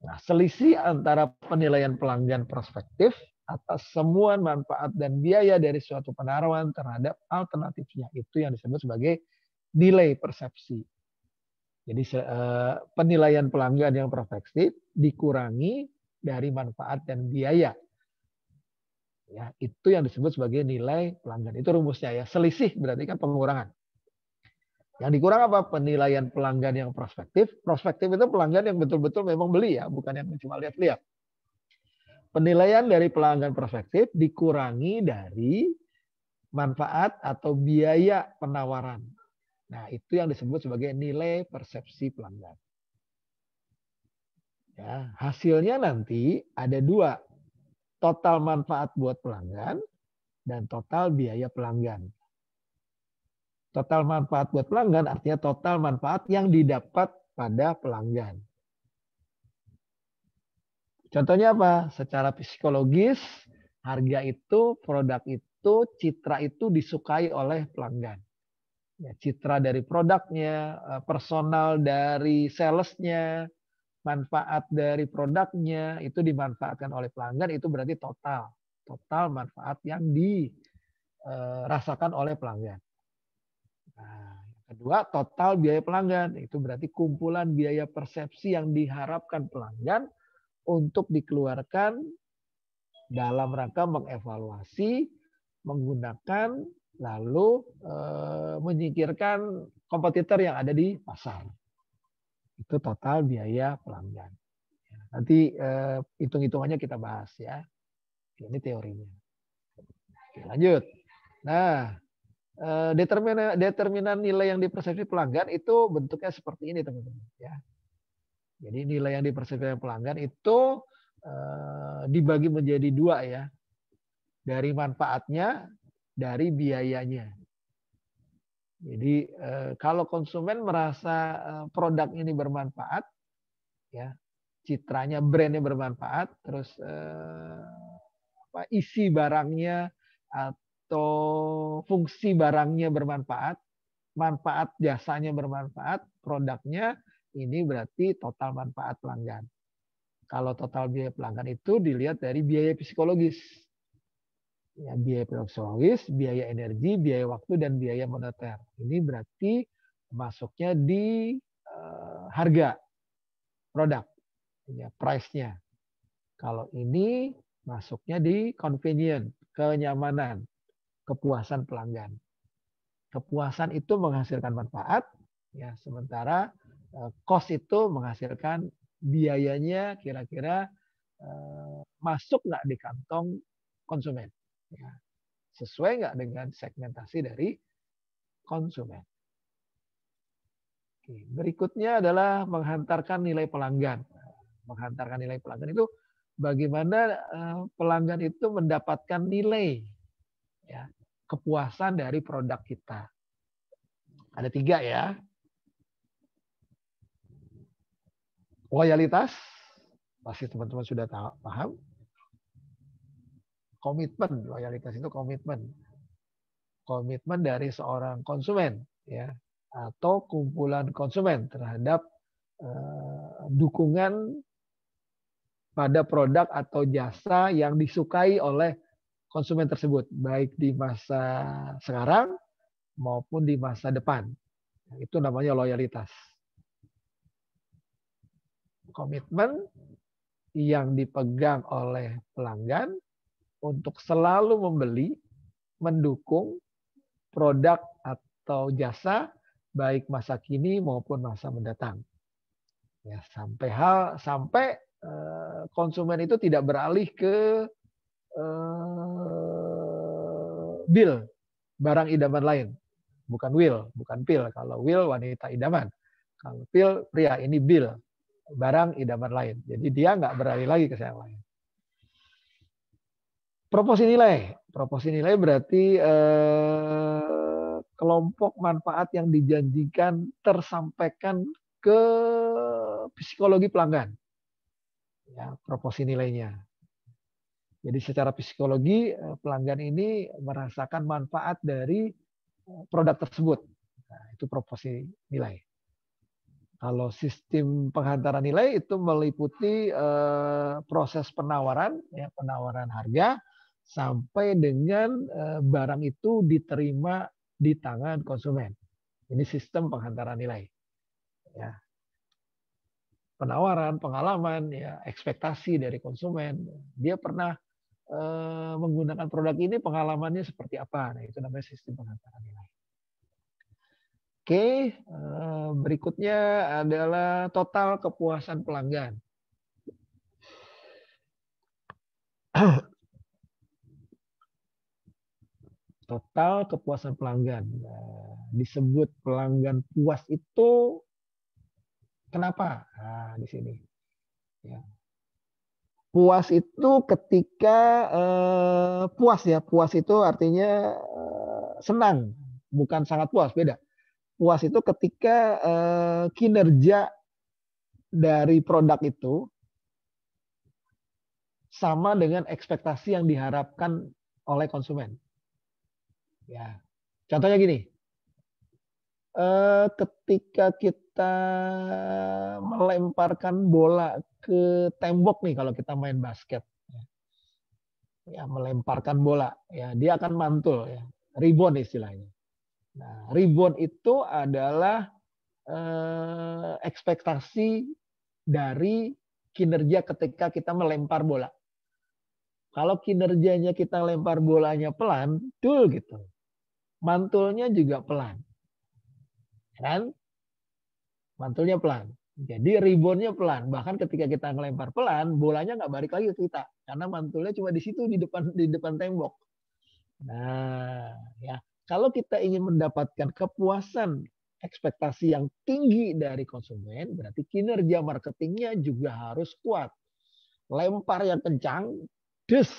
Nah, selisih antara penilaian pelanggan prospektif atas semua manfaat dan biaya dari suatu penawaran terhadap alternatifnya itu yang disebut sebagai nilai persepsi. Jadi penilaian pelanggan yang prospektif dikurangi dari manfaat dan biaya. Ya, itu yang disebut sebagai nilai pelanggan. Itu rumusnya ya. Selisih berarti kan pengurangan. Yang dikurang apa? Penilaian pelanggan yang prospektif. Prospektif itu pelanggan yang betul-betul memang beli ya, bukan yang cuma lihat-lihat. Penilaian dari pelanggan prospektif dikurangi dari manfaat atau biaya penawaran. Nah, itu yang disebut sebagai nilai persepsi pelanggan. Ya, hasilnya nanti ada dua. Total manfaat buat pelanggan dan total biaya pelanggan. Total manfaat buat pelanggan artinya total manfaat yang didapat pada pelanggan. Contohnya apa? Secara psikologis, harga itu, produk itu, citra itu disukai oleh pelanggan. Ya, citra dari produknya, personal dari salesnya, manfaat dari produknya itu dimanfaatkan oleh pelanggan, itu berarti total manfaat yang dirasakan oleh pelanggan. Nah, yang kedua total biaya pelanggan, itu berarti kumpulan biaya persepsi yang diharapkan pelanggan untuk dikeluarkan dalam rangka mengevaluasi, menggunakan, lalu menyingkirkan kompetitor yang ada di pasar. Itu total biaya pelanggan. Nanti hitung-hitungannya kita bahas ya. Ini teorinya. Oke, lanjut. Nah, determinan nilai yang dipersepsi pelanggan itu bentuknya seperti ini teman-teman. Ya. Jadi nilai yang dipersepsi pelanggan itu dibagi menjadi dua ya. Dari manfaatnya, dari biayanya. Jadi kalau konsumen merasa produk ini bermanfaat, ya citranya, brandnya bermanfaat, terus isi barangnya atau fungsi barangnya bermanfaat, manfaat jasanya bermanfaat, produknya ini berarti total manfaat pelanggan. Kalau total biaya pelanggan itu dilihat dari biaya psikologis. Ya, biaya psikologis, biaya energi, biaya waktu, dan biaya moneter. Ini berarti masuknya di harga produk, ya, price-nya. Kalau ini masuknya di convenient, kenyamanan, kepuasan pelanggan. Kepuasan itu menghasilkan manfaat, ya, sementara cost itu menghasilkan biayanya kira-kira masuk nggak di kantong konsumen. Ya. Sesuai nggak dengan segmentasi dari konsumen. Oke, berikutnya adalah menghantarkan nilai pelanggan. Menghantarkan nilai pelanggan itu bagaimana pelanggan itu mendapatkan nilai, ya, kepuasan dari produk kita. Ada 3 ya. Loyalitas, pasti teman-teman sudah paham. Komitmen, loyalitas itu komitmen. Komitmen dari seorang konsumen, ya, atau kumpulan konsumen terhadap dukungan pada produk atau jasa yang disukai oleh konsumen tersebut, baik di masa sekarang maupun di masa depan. Itu namanya loyalitas. Komitmen yang dipegang oleh pelanggan untuk selalu membeli, mendukung produk atau jasa baik masa kini maupun masa mendatang. Ya, sampai konsumen itu tidak beralih ke bill, barang idaman lain. Bukan will, bukan pil. Kalau will wanita idaman. Kalau pil pria, ini bill, barang idaman lain. Jadi dia nggak beralih lagi ke yang lain. Proporsi nilai. Proporsi nilai berarti kelompok manfaat yang dijanjikan tersampaikan ke psikologi pelanggan. Ya, proporsi nilainya. Jadi secara psikologi pelanggan ini merasakan manfaat dari produk tersebut. Nah, itu proporsi nilai. Kalau sistem penghantaran nilai itu meliputi proses penawaran, ya, penawaran harga sampai dengan barang itu diterima di tangan konsumen. Ini sistem penghantaran nilai. Ya. Penawaran, pengalaman, ya, ekspektasi dari konsumen. Dia pernah menggunakan produk ini, pengalamannya seperti apa. Nah, itu namanya sistem penghantaran nilai. Oke, berikutnya adalah total kepuasan pelanggan. Total kepuasan pelanggan. Nah, disebut pelanggan puas itu kenapa? Nah, di sini. Ya. Puas itu ketika puas, ya, puas itu artinya senang, bukan sangat puas, beda. Puas itu ketika kinerja dari produk itu sama dengan ekspektasi yang diharapkan oleh konsumen. Ya, contohnya gini, ketika kita melemparkan bola ke tembok nih, kalau kita main basket, ya, melemparkan bola, ya, dia akan mantul, ya, rebound istilahnya. Nah, rebound itu adalah ekspektasi dari kinerja ketika kita melempar bola. Kalau kinerjanya kita lempar bolanya pelan, dul gitu, mantulnya juga pelan, kan? Mantulnya pelan. Jadi reboundnya pelan. Bahkan ketika kita ngelempar pelan, bolanya nggak balik lagi ke kita, karena mantulnya cuma di situ di depan tembok. Nah, ya, kalau kita ingin mendapatkan kepuasan ekspektasi yang tinggi dari konsumen, berarti kinerja marketingnya juga harus kuat. Lempar yang kencang, des,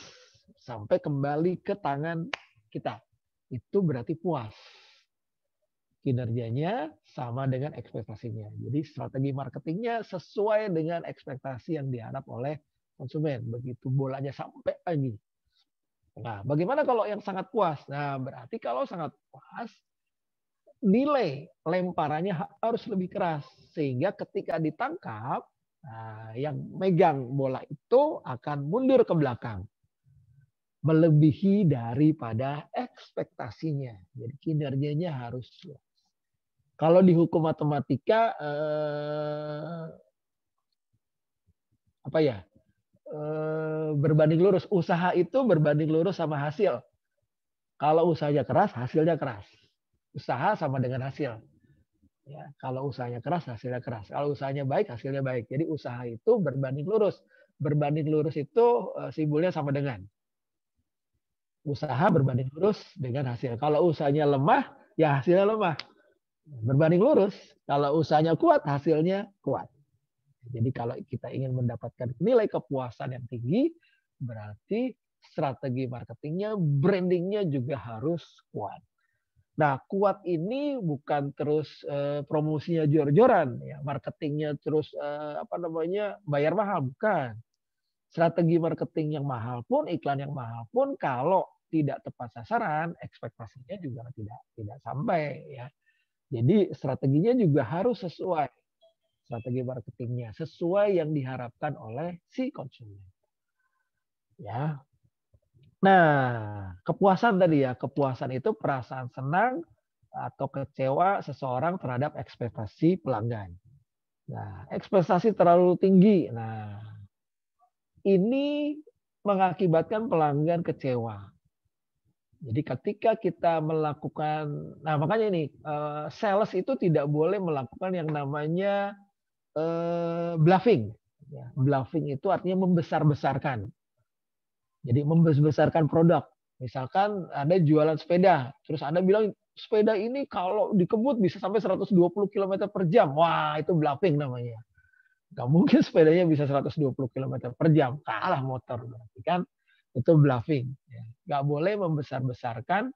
sampai kembali ke tangan kita. Itu berarti puas. Kinerjanya sama dengan ekspektasinya. Jadi strategi marketingnya sesuai dengan ekspektasi yang diharap oleh konsumen. Begitu bolanya sampai lagi. Nah, bagaimana kalau yang sangat puas? Nah, berarti kalau sangat puas, nilai lemparannya harus lebih keras. Sehingga ketika ditangkap, nah, yang megang bola itu akan mundur ke belakang. Melebihi daripada ekspektasinya. Jadi kinerjanya harus. Kalau di hukum matematika, apa ya? Berbanding lurus. Usaha itu berbanding lurus sama hasil. Kalau usahanya keras, hasilnya keras. Usaha sama dengan hasil. Ya, kalau usahanya keras, hasilnya keras. Kalau usahanya baik, hasilnya baik. Jadi usaha itu berbanding lurus. Berbanding lurus itu simbolnya sama dengan. Usaha berbanding lurus dengan hasil. Kalau usahanya lemah, ya hasilnya lemah. Berbanding lurus. Kalau usahanya kuat, hasilnya kuat. Jadi kalau kita ingin mendapatkan nilai kepuasan yang tinggi, berarti strategi marketingnya, brandingnya juga harus kuat. Nah, kuat ini bukan terus promosinya jor-joran, ya, marketingnya terus bayar mahal, bukan. Strategi marketing yang mahal pun, iklan yang mahal pun, kalau tidak tepat sasaran, ekspektasinya juga tidak sampai, ya. Jadi strateginya juga harus sesuai. Strategi marketingnya sesuai yang diharapkan oleh si konsumen. Ya. Nah, kepuasan tadi ya, kepuasan itu perasaan senang atau kecewa seseorang terhadap ekspektasi pelanggan. Nah, ekspektasi terlalu tinggi. Nah, ini mengakibatkan pelanggan kecewa. Jadi ketika kita melakukan, nah makanya ini sales itu tidak boleh melakukan yang namanya bluffing. Ya, bluffing itu artinya membesar-besarkan. Jadi membesar-besarkan produk. Misalkan ada jualan sepeda, terus Anda bilang sepeda ini kalau dikebut bisa sampai 120 km per jam. Wah, itu bluffing namanya. Nggak mungkin sepedanya bisa 120 km per jam. Kalah motor. Berarti kan itu bluffing. Nggak boleh membesar-besarkan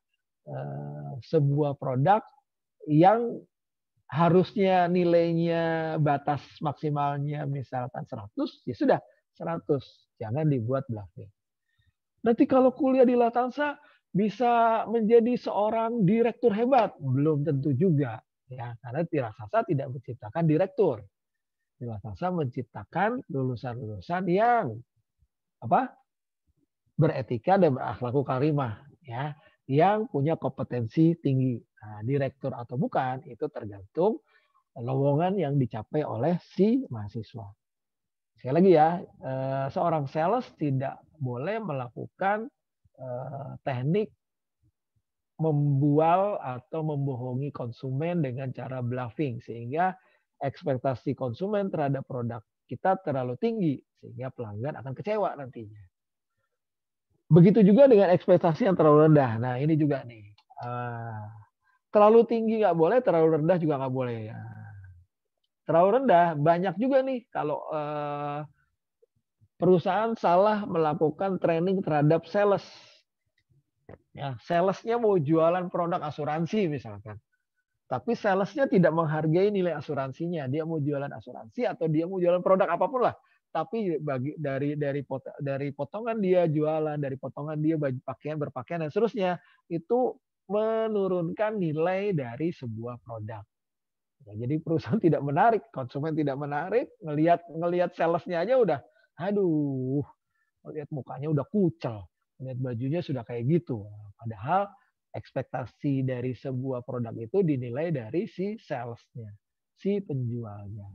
sebuah produk yang harusnya nilainya batas maksimalnya misalkan 100, ya sudah 100. Jangan dibuat bluffing. Nanti kalau kuliah di Latansa bisa menjadi seorang direktur hebat, belum tentu juga, ya, karena Latansa tidak menciptakan direktur. Latansa menciptakan lulusan-lulusan yang beretika dan berakhlakul karimah, ya, yang punya kompetensi tinggi. Nah, direktur atau bukan itu tergantung lowongan yang dicapai oleh si mahasiswa. Sekali lagi ya, seorang sales tidak boleh melakukan teknik membual atau membohongi konsumen dengan cara bluffing sehingga ekspektasi konsumen terhadap produk kita terlalu tinggi sehingga pelanggan akan kecewa nantinya. Begitu juga dengan ekspektasi yang terlalu rendah. Nah, ini juga nih. Terlalu tinggi nggak boleh, terlalu rendah juga nggak boleh. Terlalu rendah, banyak juga nih kalau perusahaan salah melakukan training terhadap sales. Ya, salesnya mau jualan produk asuransi misalkan. Tapi salesnya tidak menghargai nilai asuransinya. Dia mau jualan asuransi atau dia mau jualan produk apapun lah. Tapi dari potongan dia jualan, dari potongan dia baju pakaian, berpakaian dan seterusnya, itu menurunkan nilai dari sebuah produk. Ya, jadi perusahaan tidak menarik, konsumen tidak menarik, ngelihat salesnya aja udah, aduh, lihat mukanya udah kucel, lihat bajunya sudah kayak gitu. Padahal ekspektasi dari sebuah produk itu dinilai dari si salesnya, si penjualnya,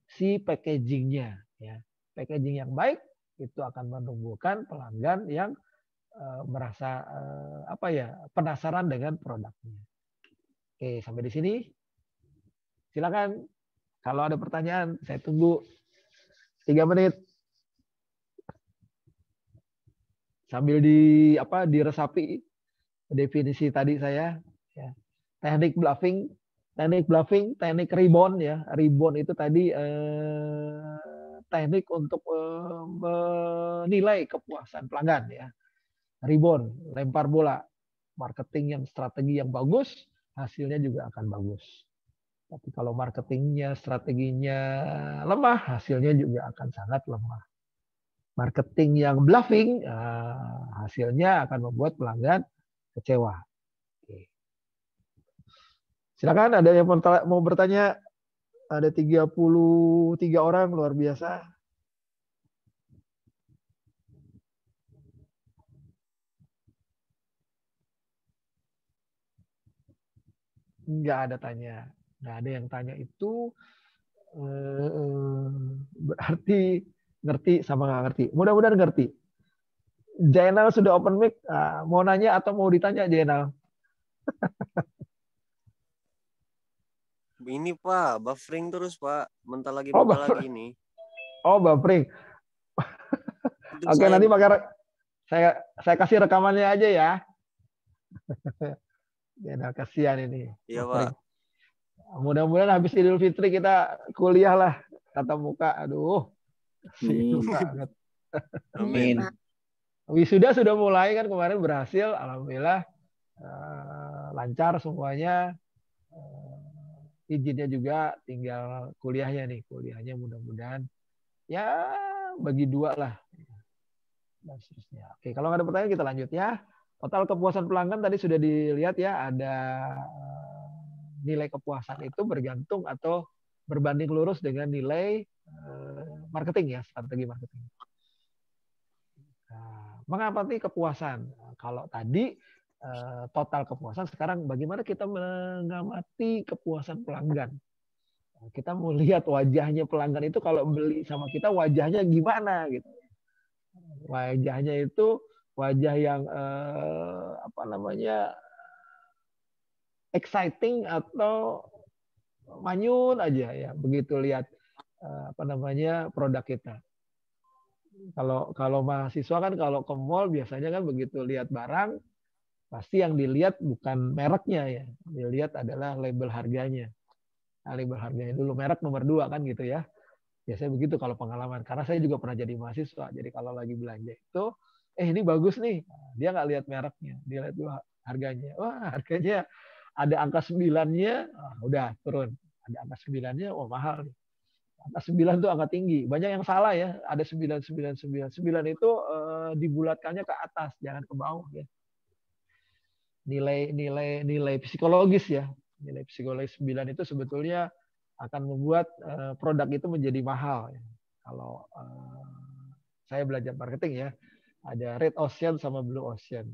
si packagingnya. Ya, packaging yang baik itu akan menumbuhkan pelanggan yang merasa penasaran dengan produknya. Oke, sampai di sini. Silakan. Kalau ada pertanyaan, saya tunggu 3 menit. Sambil diresapi definisi tadi saya. Ya. Teknik bluffing, teknik rebound ya. Rebound itu tadi teknik untuk menilai kepuasan pelanggan ya. Rebound, lempar bola, marketing yang strategi yang bagus, hasilnya juga akan bagus. Tapi kalau marketingnya, strateginya lemah, hasilnya juga akan sangat lemah. Marketing yang bluffing, hasilnya akan membuat pelanggan kecewa. Oke. Silakan, ada yang mau bertanya? Ada 33 orang, luar biasa. Nggak ada tanya. Nggak ada yang tanya itu berarti ngerti sama nggak ngerti. Mudah-mudahan ngerti. Jainal sudah open mic. Mau nanya atau mau ditanya Jainal? Ini Pak, buffering terus Pak. Bentar lagi ini. Oh, buffering. Oke, nanti Saya kasih rekamannya aja ya. Ya, kasihan ini. Iya, Pak. Mudah-mudahan habis Idul Fitri kita kuliah lah tatap muka. Aduh, sibuk banget. Amin. Wisuda sudah mulai kan kemarin berhasil, alhamdulillah lancar semuanya. Izinnya juga, tinggal kuliahnya nih, kuliahnya mudah-mudahan ya bagi 2 lah. Dan seterusnya. Oke, kalau nggak ada pertanyaan kita lanjut ya. Total kepuasan pelanggan tadi sudah dilihat ya, ada nilai kepuasan itu bergantung atau berbanding lurus dengan nilai marketing ya, strategi marketing. Nah, mengamati kepuasan. Kalau tadi total kepuasan, sekarang bagaimana kita mengamati kepuasan pelanggan. Kita mau lihat wajahnya pelanggan itu kalau beli sama kita wajahnya gimana gitu. Wajahnya itu wajah yang exciting atau manyun aja ya begitu lihat produk kita. Kalau mahasiswa kan kalau ke mall biasanya kan begitu lihat barang pasti yang dilihat bukan mereknya ya, dilihat adalah label harganya. Nah, label harganya dulu, merek nomor 2 kan gitu ya. Biasanya begitu kalau pengalaman. Karena saya juga pernah jadi mahasiswa. Jadi kalau lagi belanja itu, ini bagus nih. Dia nggak lihat mereknya, dia lihat dulu harganya. Wah, harganya ada angka 9-nya, udah turun. Ada angka 9-nya, mahal nih. Angka 9 itu angka tinggi. Banyak yang salah ya. Ada 9 itu dibulatkannya ke atas, jangan ke bawah ya. Nilai psikologis ya. Nilai psikologis 9 itu sebetulnya akan membuat produk itu menjadi mahal. Kalau saya belajar marketing ya, ada red ocean sama blue ocean.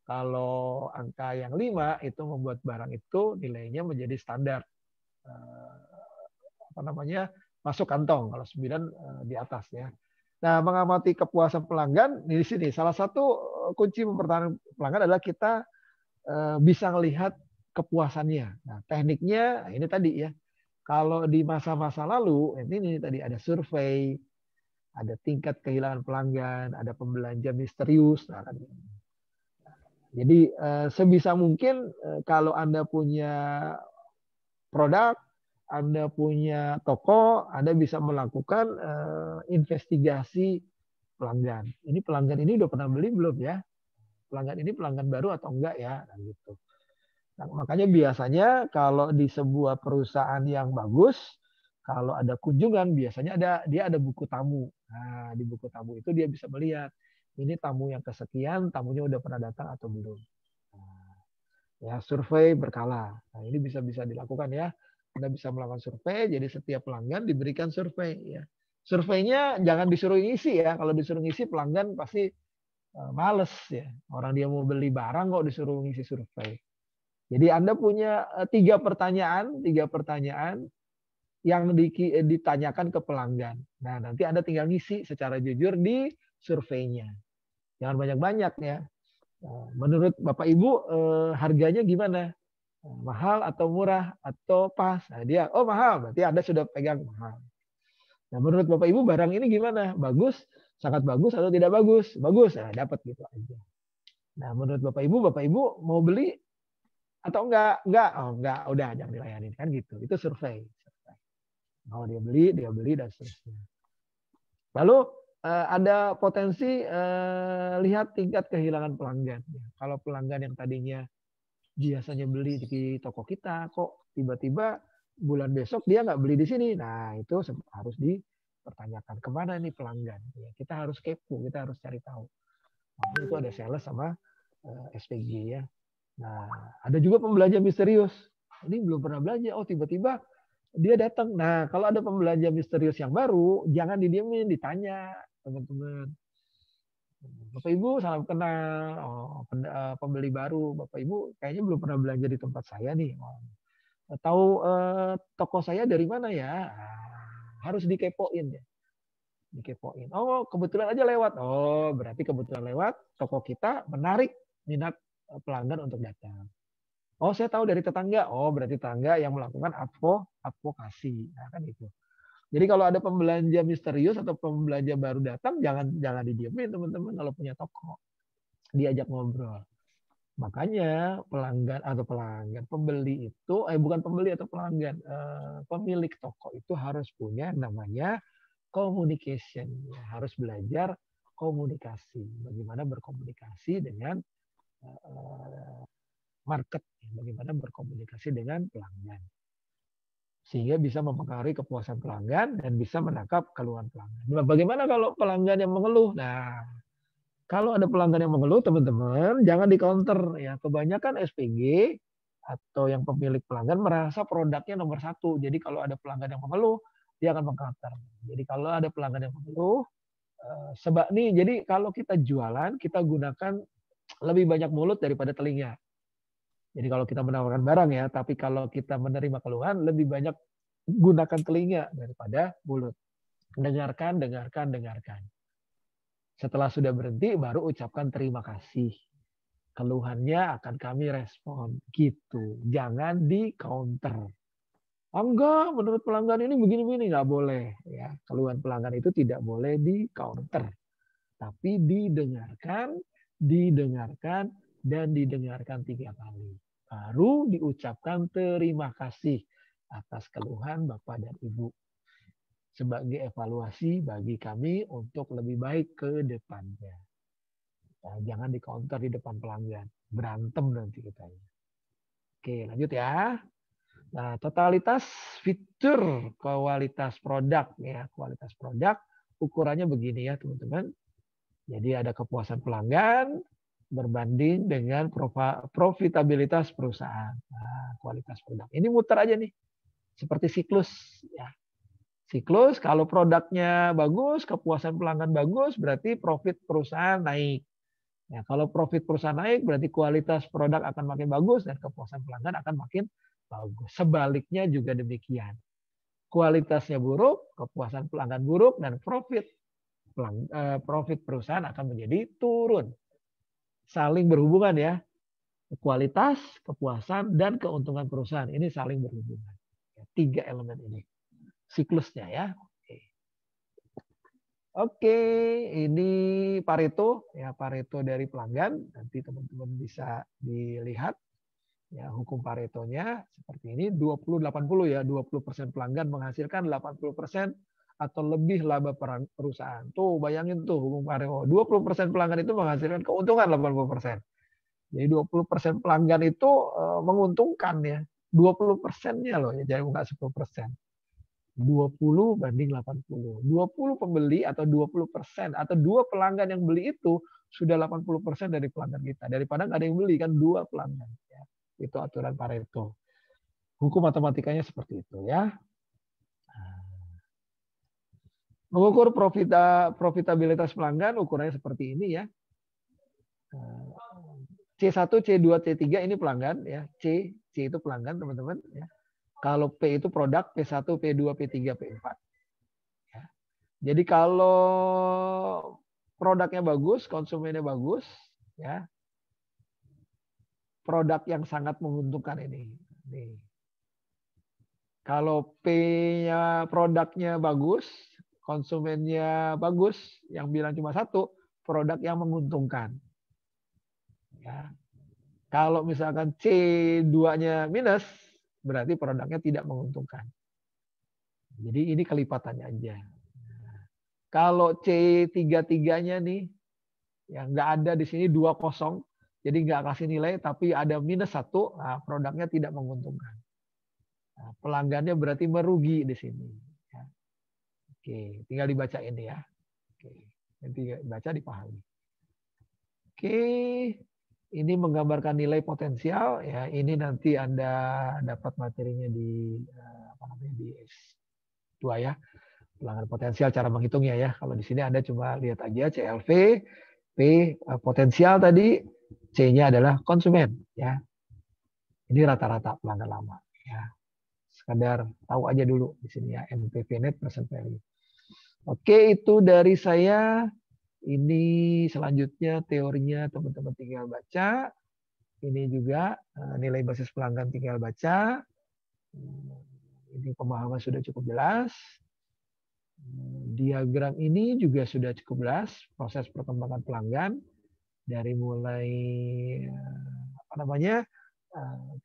Kalau angka yang 5 itu membuat barang itu nilainya menjadi standar. Masuk kantong. Kalau 9 di atas ya. Nah, mengamati kepuasan pelanggan di sini salah satu kunci mempertahankan pelanggan adalah kita bisa melihat kepuasannya. Nah, tekniknya ini tadi ya. Kalau di masa-masa lalu, ini tadi ada survei, ada tingkat kehilangan pelanggan, ada pembelanja misterius. Nah, kan. Jadi sebisa mungkin kalau Anda punya produk, Anda punya toko, Anda bisa melakukan investigasi pelanggan. Ini pelanggan ini udah pernah beli belum ya? Pelanggan ini pelanggan baru atau enggak ya? Nah, gitu. Nah, makanya biasanya kalau di sebuah perusahaan yang bagus, kalau ada kunjungan biasanya dia ada buku tamu. Nah, di buku tamu itu dia bisa melihat ini tamu yang kesekian, tamunya udah pernah datang atau belum. Nah, ya survei berkala. Nah, ini bisa dilakukan ya. Anda bisa melakukan survei, jadi setiap pelanggan diberikan survei ya. Surveinya jangan disuruh ngisi ya. Kalau disuruh ngisi pelanggan pasti males ya. Orang dia mau beli barang kok disuruh ngisi survei. Jadi Anda punya 3 pertanyaan yang ditanyakan ke pelanggan. Nah, nanti Anda tinggal ngisi secara jujur di surveinya. Jangan banyak-banyak ya. Menurut Bapak Ibu harganya gimana? Mahal atau murah atau pas? Nah, dia mahal, berarti Anda sudah pegang mahal. Nah, menurut Bapak Ibu barang ini gimana? Bagus, sangat bagus atau tidak bagus? Bagus, nah, dapat gitu aja. Nah, menurut Bapak Ibu mau beli atau enggak? Enggak, udah jangan dilayani kan gitu. Itu survei. Kalau dia beli dan seterusnya. Lalu ada potensi lihat tingkat kehilangan pelanggan. Kalau pelanggan yang tadinya biasanya beli di toko kita, kok tiba-tiba bulan besok dia nggak beli di sini. Nah, itu harus dipertanyakan kemana nih pelanggan. Kita harus kepo, kita harus cari tahu. Nah, itu ada sales sama SPG ya. Nah, ada juga pembelanja misterius. Ini belum pernah belanja, tiba-tiba dia datang. Nah, kalau ada pembelanja misterius yang baru, jangan didiemin, ditanya teman-teman. Bapak Ibu salam kenal, pembeli baru. Bapak Ibu kayaknya belum pernah belanja di tempat saya nih. Tahu toko saya dari mana ya? Harus dikepoin ya. Dikepoin. Kebetulan aja lewat. Berarti kebetulan lewat, toko kita menarik minat pelanggan untuk datang. Saya tahu dari tetangga. Berarti tetangga yang melakukan advokasi. Nah, kan itu. Jadi kalau ada pembelanja misterius atau pembelanja baru datang, jangan didiemin teman-teman kalau punya toko. Diajak ngobrol. Makanya pembeli itu, bukan pembeli atau pelanggan, pemilik toko itu harus punya namanya communication. Harus belajar komunikasi. Bagaimana berkomunikasi dengan market, bagaimana berkomunikasi dengan pelanggan. Sehingga bisa mempengaruhi kepuasan pelanggan dan bisa menangkap keluhan pelanggan. Nah, bagaimana kalau pelanggan yang mengeluh? Nah, kalau ada pelanggan yang mengeluh, teman-teman, jangan di counter ya. Kebanyakan SPG atau yang pemilik pelanggan merasa produknya nomor satu. Jadi kalau ada pelanggan yang mengeluh, dia akan mengcounter. Jadi kalau ada pelanggan yang mengeluh, jadi kalau kita jualan, kita gunakan lebih banyak mulut daripada telinga. Jadi kalau kita menawarkan barang ya, tapi kalau kita menerima keluhan, lebih banyak gunakan telinga daripada mulut. Dengarkan. Setelah sudah berhenti, baru ucapkan terima kasih. Keluhannya akan kami respon. Gitu. Jangan di counter. Enggak, menurut pelanggan ini begini-begini. Nggak boleh. Ya, keluhan pelanggan itu tidak boleh di counter. Tapi didengarkan, dan didengarkan 3 kali. Baru diucapkan terima kasih atas keluhan Bapak dan Ibu. Sebagai evaluasi bagi kami untuk lebih baik ke depannya. Nah, jangan di counter di depan pelanggan. Berantem nanti kita. Oke, lanjut ya. Nah, totalitas fitur kualitas produk. Ya, kualitas produk ukurannya begini ya teman-teman. Jadi ada kepuasan pelanggan berbanding dengan profitabilitas perusahaan. Nah, kualitas produk. Ini muter aja nih. Seperti siklus. Ya. Siklus, kalau produknya bagus, kepuasan pelanggan bagus, berarti profit perusahaan naik. Ya, kalau profit perusahaan naik, berarti kualitas produk akan makin bagus dan kepuasan pelanggan akan makin bagus. Sebaliknya juga demikian. Kualitasnya buruk, kepuasan pelanggan buruk, dan profit perusahaan akan menjadi turun. Saling berhubungan ya. Kualitas, kepuasan, dan keuntungan perusahaan. Ini saling berhubungan. 3 elemen ini. Siklusnya ya. Oke, ini Pareto ya, Pareto dari pelanggan. Nanti teman-teman bisa dilihat ya hukum Paretonya seperti ini 20-80 ya, 20% pelanggan menghasilkan 80% atau lebih laba perusahaan. Tuh bayangin tuh hukum Pareto. 20% pelanggan itu menghasilkan keuntungan 80%. Jadi 20% pelanggan itu menguntungkan ya. 20%-nya loh ya, jadi enggak 10%. 20 banding 80. 20 pembeli atau 20% atau 2 pelanggan yang beli itu sudah 80% dari pelanggan kita. Daripada nggak ada yang beli kan 2 pelanggan. Ya. Itu aturan Pareto. Hukum matematikanya seperti itu ya. Mengukur profitabilitas pelanggan ukurannya seperti ini ya. C1, C2, C3 ini pelanggan ya. C itu pelanggan teman-teman ya. Kalau P itu produk, P1, P2, P3, P4. Ya. Jadi kalau produknya bagus, konsumennya bagus, ya, produk yang sangat menguntungkan ini. Nih. Kalau P-nya produknya bagus, konsumennya bagus, yang bilang cuma 1, produk yang menguntungkan. Ya. Kalau misalkan C2-nya minus, berarti produknya tidak menguntungkan. Jadi ini kelipatannya aja. Kalau C33-nya nih, yang nggak ada di sini 20, jadi nggak kasih nilai, tapi ada minus 1, nah produknya tidak menguntungkan. Nah, pelanggannya berarti merugi di sini. Ya. Oke, tinggal dibaca ini ya. Oke, nanti baca dipahami. Oke. Ini menggambarkan nilai potensial ya. Ini nanti Anda dapat materinya di di S2 ya. Pelanggan potensial cara menghitungnya ya. Kalau di sini Anda cuma lihat aja CLV, P potensial tadi, C-nya adalah konsumen ya. Ini rata-rata pelanggan lama ya. Sekadar tahu aja dulu di sini ya, NPV net present value. Oke, itu dari saya. Ini selanjutnya teorinya teman-teman tinggal baca. Ini juga nilai basis pelanggan tinggal baca. Ini pemahaman sudah cukup jelas. Diagram ini juga sudah cukup jelas proses perkembangan pelanggan dari mulai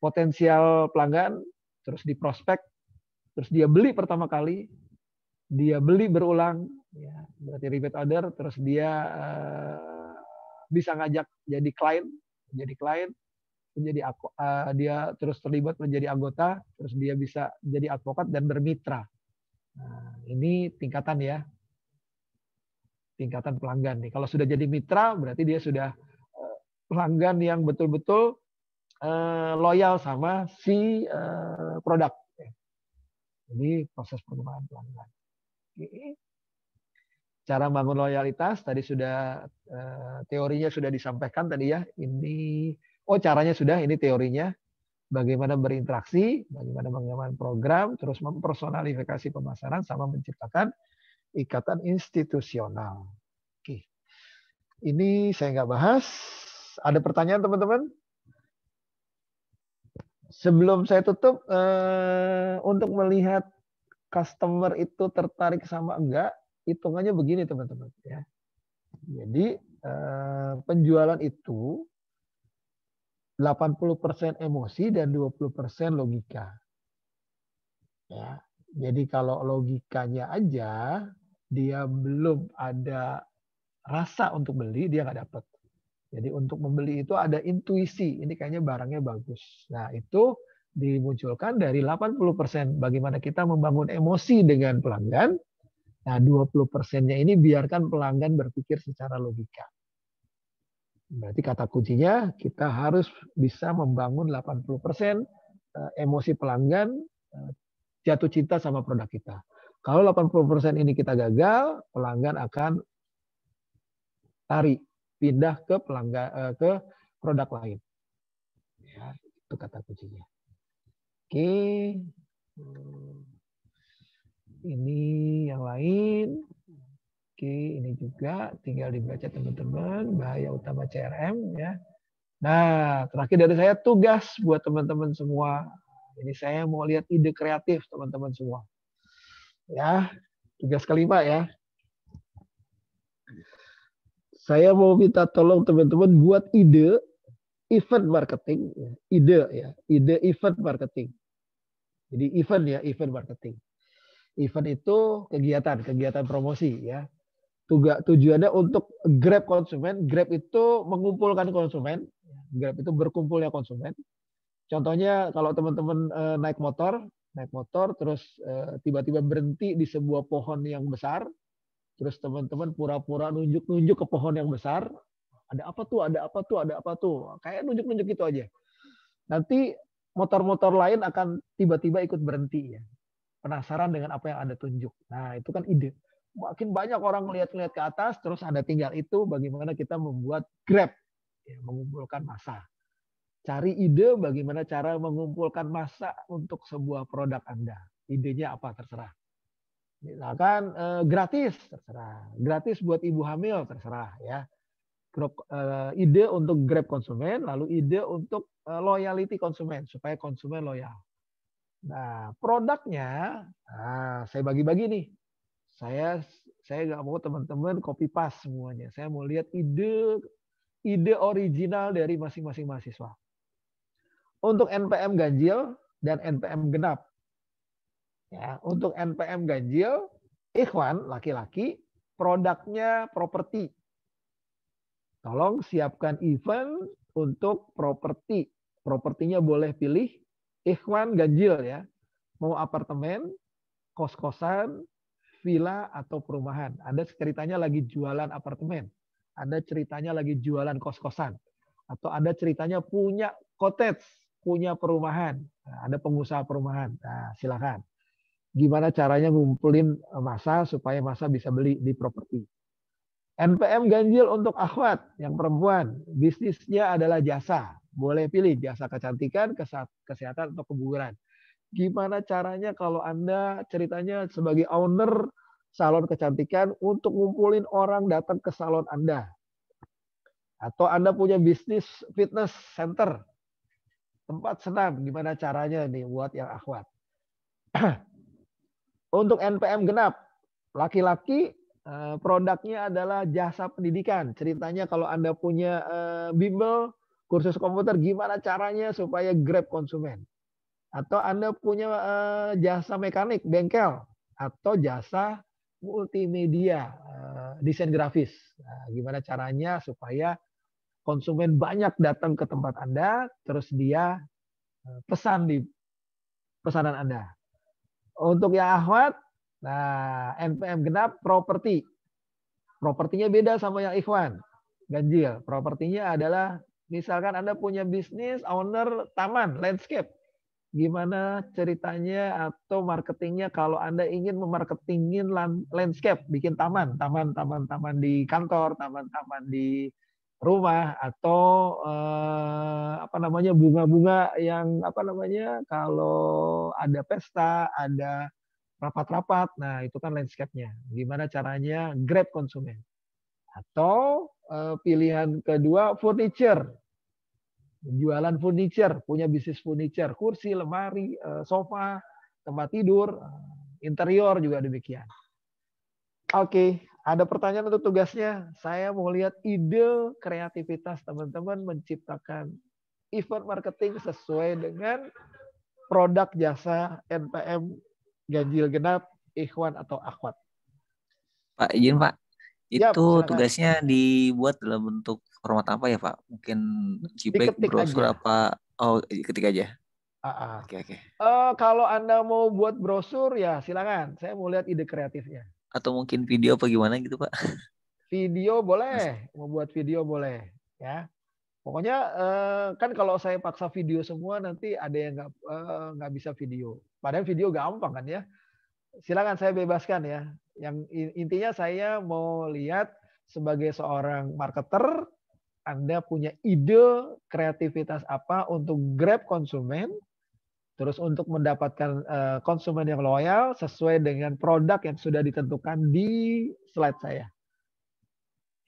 potensial pelanggan, terus di prospek, terus dia beli pertama kali, dia beli berulang, ya, berarti repeat order, terus dia bisa ngajak jadi klien, dia terus terlibat menjadi anggota, terus dia bisa jadi advokat dan bermitra. Nah, ini tingkatan ya, tingkatan pelanggan nih. Kalau sudah jadi mitra, berarti dia sudah pelanggan yang betul-betul loyal sama si produk. Jadi proses pengembangan pelanggan. Cara bangun loyalitas tadi sudah teorinya sudah disampaikan tadi ya. Caranya sudah, ini teorinya. Bagaimana berinteraksi, bagaimana mengembangkan program, terus mempersonalifikasi pemasaran, sama menciptakan ikatan institusional. Oke. Ini saya nggak bahas. Ada pertanyaan teman-teman? Sebelum saya tutup, untuk melihat customer itu tertarik sama enggak, hitungannya begini teman-teman. Ya. Jadi penjualan itu 80% emosi dan 20% logika. Ya. Jadi kalau logikanya aja dia belum ada rasa untuk beli, dia nggak dapat. Jadi untuk membeli itu ada intuisi, ini kayaknya barangnya bagus. Nah itu dimunculkan dari 80% bagaimana kita membangun emosi dengan pelanggan. Nah 20%-nya ini biarkan pelanggan berpikir secara logika. Berarti kata kuncinya kita harus bisa membangun 80% emosi pelanggan jatuh cinta sama produk kita. Kalau 80% ini kita gagal, pelanggan akan pindah ke ke produk lain. Ya, itu kata kuncinya. Oke. Ini yang lain. Oke, ini juga tinggal dibaca teman-teman, bahaya utama CRM ya. Nah, terakhir dari saya tugas buat teman-teman semua. Ini saya mau lihat ide kreatif teman-teman semua. Ya, tugas kelima ya. Saya mau minta tolong teman-teman buat ide event marketing, ide event marketing. Jadi event marketing. Event itu kegiatan promosi ya. Tujuannya untuk grab konsumen. Grab itu mengumpulkan konsumen. Grab itu berkumpulnya konsumen. Contohnya kalau teman-teman naik motor terus tiba-tiba berhenti di sebuah pohon yang besar. Terus teman-teman pura-pura nunjuk-nunjuk ke pohon yang besar. Ada apa tuh? Kayak nunjuk-nunjuk gitu aja. Nanti motor-motor lain akan tiba-tiba ikut berhenti ya. Penasaran dengan apa yang Anda tunjuk. Nah, itu kan ide. Makin banyak orang ngeliat-ngeliat ke atas, terus Anda tinggal itu bagaimana kita membuat Grab, ya, mengumpulkan massa. Cari ide bagaimana cara mengumpulkan massa untuk sebuah produk Anda. Idenya apa, terserah. Misalkan gratis, terserah. Gratis buat ibu hamil, terserah. Ya. Ide untuk Grab konsumen, lalu ide untuk loyalty konsumen, supaya konsumen loyal. Nah, produknya, saya bagi-bagi nih. Saya nggak mau teman-teman copy paste semuanya. Saya mau lihat ide original dari masing-masing mahasiswa. Untuk NPM ganjil dan NPM genap. Ya, untuk NPM ganjil, ikhwan laki-laki, produknya properti. Tolong siapkan event untuk properti. Propertinya boleh pilih ikhwan ganjil ya. Mau apartemen, kos-kosan, villa atau perumahan. Anda ceritanya lagi jualan apartemen. Anda ceritanya lagi jualan kos-kosan. Atau Anda ceritanya punya cottage, punya perumahan. Nah, Anda pengusaha perumahan. Nah, silakan. Gimana caranya ngumpulin massa supaya massa bisa beli di properti. NPM ganjil untuk akhwat yang perempuan. Bisnisnya adalah jasa. Boleh pilih jasa kecantikan, kesehatan, atau kebugaran. Gimana caranya kalau Anda ceritanya sebagai owner salon kecantikan untuk ngumpulin orang datang ke salon Anda. Atau Anda punya bisnis fitness center. Tempat senam. Gimana caranya nih buat yang akhwat. Untuk NPM genap. laki-laki produknya adalah jasa pendidikan. Ceritanya kalau Anda punya bimbel, kursus komputer, gimana caranya supaya grab konsumen. Atau Anda punya jasa mekanik, bengkel. Atau jasa multimedia, desain grafis. Nah, gimana caranya supaya konsumen banyak datang ke tempat Anda, terus dia pesan di pesanan Anda. Untuk yang akhwat, nah NPM genap properti. Propertinya beda sama yang ikhwan. Ganjil. Propertinya adalah misalkan Anda punya bisnis owner taman, landscape. Gimana ceritanya atau marketingnya kalau Anda ingin memarketingin landscape, bikin taman di kantor, taman-taman di rumah, atau bunga-bunga yang kalau ada pesta, ada rapat-rapat, nah itu kan landscape-nya. Gimana caranya grab konsumen. Atau pilihan kedua furniture. Jualan furniture, punya bisnis furniture, kursi, lemari, sofa, tempat tidur, interior juga demikian. Oke, ada pertanyaan untuk tugasnya. Saya mau lihat ide kreativitas teman-teman menciptakan event marketing sesuai dengan produk jasa NPM ganjil genap, ikhwan atau akhwat. Pak, izin Pak. Yap, Itu silakan. tugasnya dibuat dalam bentuk format apa ya Pak? Mungkin JPEG, Diketik brosur aja. apa? Oh, ketik aja. Ah. Oke. Kalau Anda mau buat brosur ya silakan. Saya mau lihat ide kreatifnya. Atau mungkin video apa gimana gitu Pak? Video boleh, mau buat video boleh, ya. Pokoknya kan kalau saya paksa video semua nanti ada yang nggak bisa video. Padahal video gampang kan ya. Silakan saya bebaskan ya. Yang intinya saya mau lihat sebagai seorang marketer, Anda punya ide kreativitas apa untuk grab konsumen, terus untuk mendapatkan konsumen yang loyal sesuai dengan produk yang sudah ditentukan di slide saya.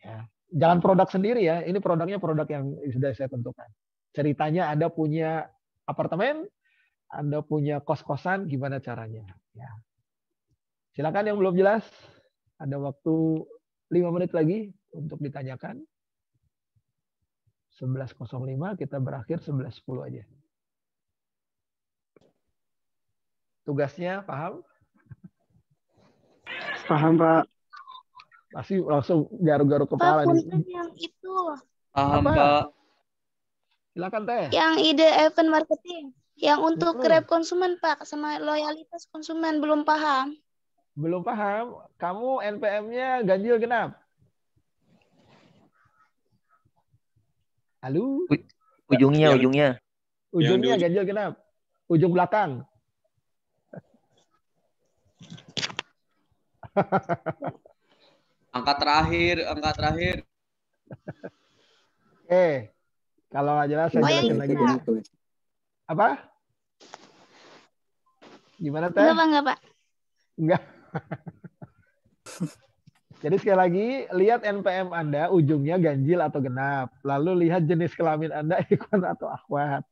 Ya. Jangan produk sendiri ya, ini produknya produk yang sudah saya tentukan. Ceritanya Anda punya apartemen, Anda punya kos-kosan, gimana caranya. Ya. Silakan yang belum jelas, ada waktu 5 menit lagi untuk ditanyakan. 11.05 kita berakhir 11.10 aja. Tugasnya paham? Paham Pak. Pasti langsung garuk-garuk kepala. Pak, punten yang itu. Paham Apa? Pak. Silakan Teh. Yang ide event marketing. Yang untuk grab konsumen Pak, sama loyalitas konsumen belum paham. Belum paham? Kamu NPM-nya ganjil genap. Halo? Ujungnya. Ujungnya ganjil genap. Ujung belakang. Angka terakhir. Kalau nggak jelas saya jelasin lagi ya. Apa? Gimana Teh? Enggak Pak. Enggak. Jadi sekali lagi, lihat NPM Anda ujungnya ganjil atau genap. Lalu lihat jenis kelamin Anda ikhwan atau akhwat.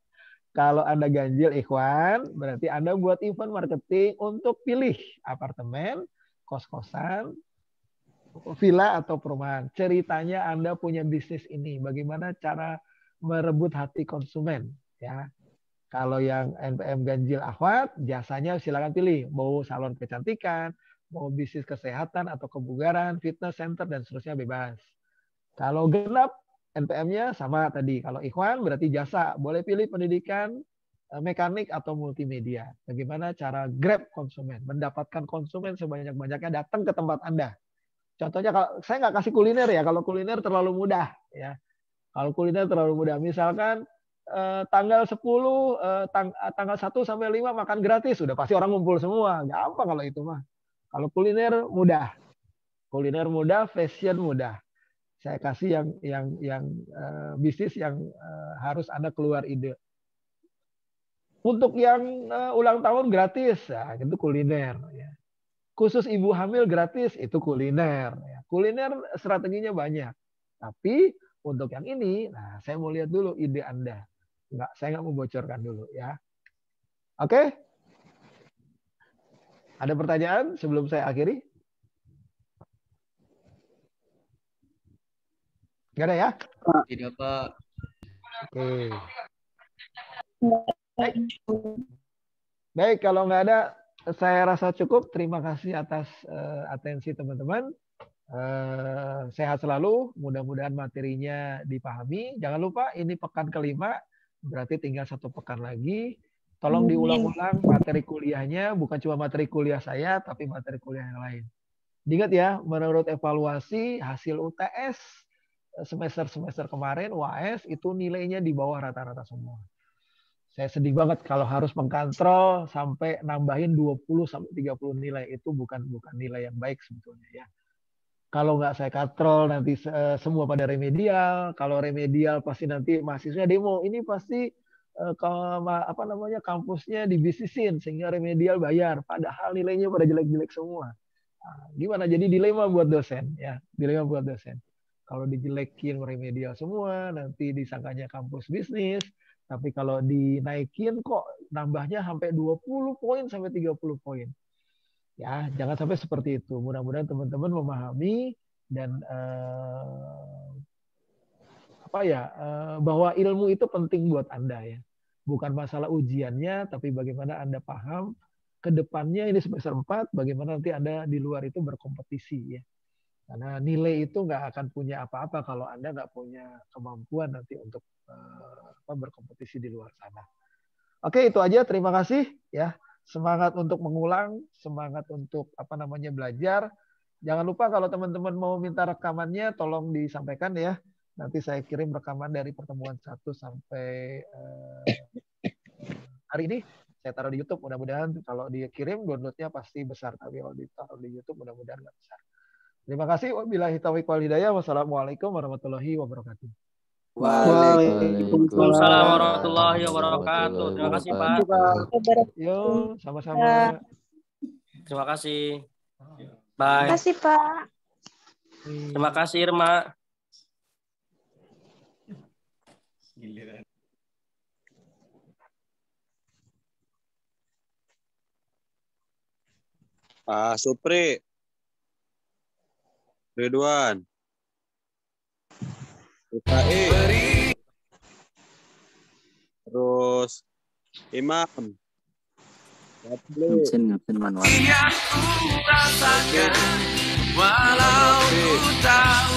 Kalau Anda ganjil ikhwan, berarti Anda buat event marketing untuk pilih apartemen, kos-kosan, villa atau perumahan. Ceritanya Anda punya bisnis ini, bagaimana cara merebut hati konsumen, ya. Kalau yang NPM ganjil akhwat, jasanya silakan pilih, mau salon kecantikan, mau bisnis kesehatan atau kebugaran, fitness center dan seterusnya bebas. Kalau genap NPM-nya sama tadi. Kalau ikhwan berarti jasa, boleh pilih pendidikan, mekanik atau multimedia. Bagaimana cara grab konsumen, mendapatkan konsumen sebanyak-banyaknya datang ke tempat Anda. Contohnya kalau saya nggak kasih kuliner ya, kalau kuliner terlalu mudah ya. Kalau kuliner terlalu mudah, misalkan tanggal 10, tanggal 1 sampai 5 makan gratis, sudah pasti orang ngumpul semua. Gampang kalau itu mah. Kalau kuliner mudah. Kuliner mudah, fashion mudah. Saya kasih yang bisnis yang harus Anda keluar ide. Untuk yang ulang tahun gratis, ya, itu kuliner. Ya. Khusus ibu hamil gratis, itu kuliner. Ya. Kuliner strateginya banyak. Tapi untuk yang ini, nah saya mau lihat dulu ide Anda. Saya nggak mau bocorkan dulu ya. Oke? Ada pertanyaan sebelum saya akhiri? Nggak ada ya? Tidak, Pak. Oke. Baik, kalau nggak ada, saya rasa cukup. Terima kasih atas atensi teman-teman. Sehat selalu. Mudah-mudahan materinya dipahami. Jangan lupa ini pekan kelima, berarti tinggal 1 pekan lagi. Tolong diulang-ulang materi kuliahnya, bukan cuma materi kuliah saya, tapi materi kuliah yang lain. Diingat ya, menurut evaluasi hasil UTS semester kemarin, UAS itu nilainya di bawah rata-rata semua. Saya sedih banget kalau harus mengkontrol sampai nambahin 20-30 nilai. Itu bukan nilai yang baik sebetulnya ya. Kalau nggak saya kontrol nanti semua pada remedial. Kalau remedial pasti nanti mahasiswa demo. Ini pasti kampusnya dibisnisin sehingga remedial bayar. Padahal nilainya pada jelek-jelek semua. Nah, gimana? Jadi dilema buat dosen ya. Dilema buat dosen. Kalau dijelekin remedial semua, nanti disangkanya kampus bisnis. Tapi kalau dinaikin kok nambahnya sampai 20 poin sampai 30 poin. Ya, jangan sampai seperti itu. Mudah-mudahan teman-teman memahami dan bahwa ilmu itu penting buat Anda ya. Bukan masalah ujiannya, tapi bagaimana Anda paham ke depannya ini semester 4, bagaimana nanti Anda di luar itu berkompetisi ya. Karena nilai itu nggak akan punya apa-apa kalau Anda nggak punya kemampuan nanti untuk berkompetisi di luar sana. Oke, itu aja. Terima kasih ya. Semangat untuk mengulang, semangat untuk belajar. Jangan lupa kalau teman-teman mau minta rekamannya, tolong disampaikan ya. Nanti saya kirim rekaman dari pertemuan 1 sampai hari ini. Saya taruh di YouTube. Mudah-mudahan kalau dikirim downloadnya pasti besar. Tapi kalau ditaruh di YouTube mudah-mudahan nggak besar. Terima kasih. Wabillahi taufiq wal hidayah. Wassalamualaikum warahmatullahi wabarakatuh. Waalaikumsalam warahmatullahi wabarakatuh. Terima kasih, Pak. Yo, sama-sama. Terima kasih. Bye. Terima kasih, Pak. Terima kasih, Irma. Pak Supri. Ridwan. UKI. Terus Imam. Ngapin manual. Walau ku tahu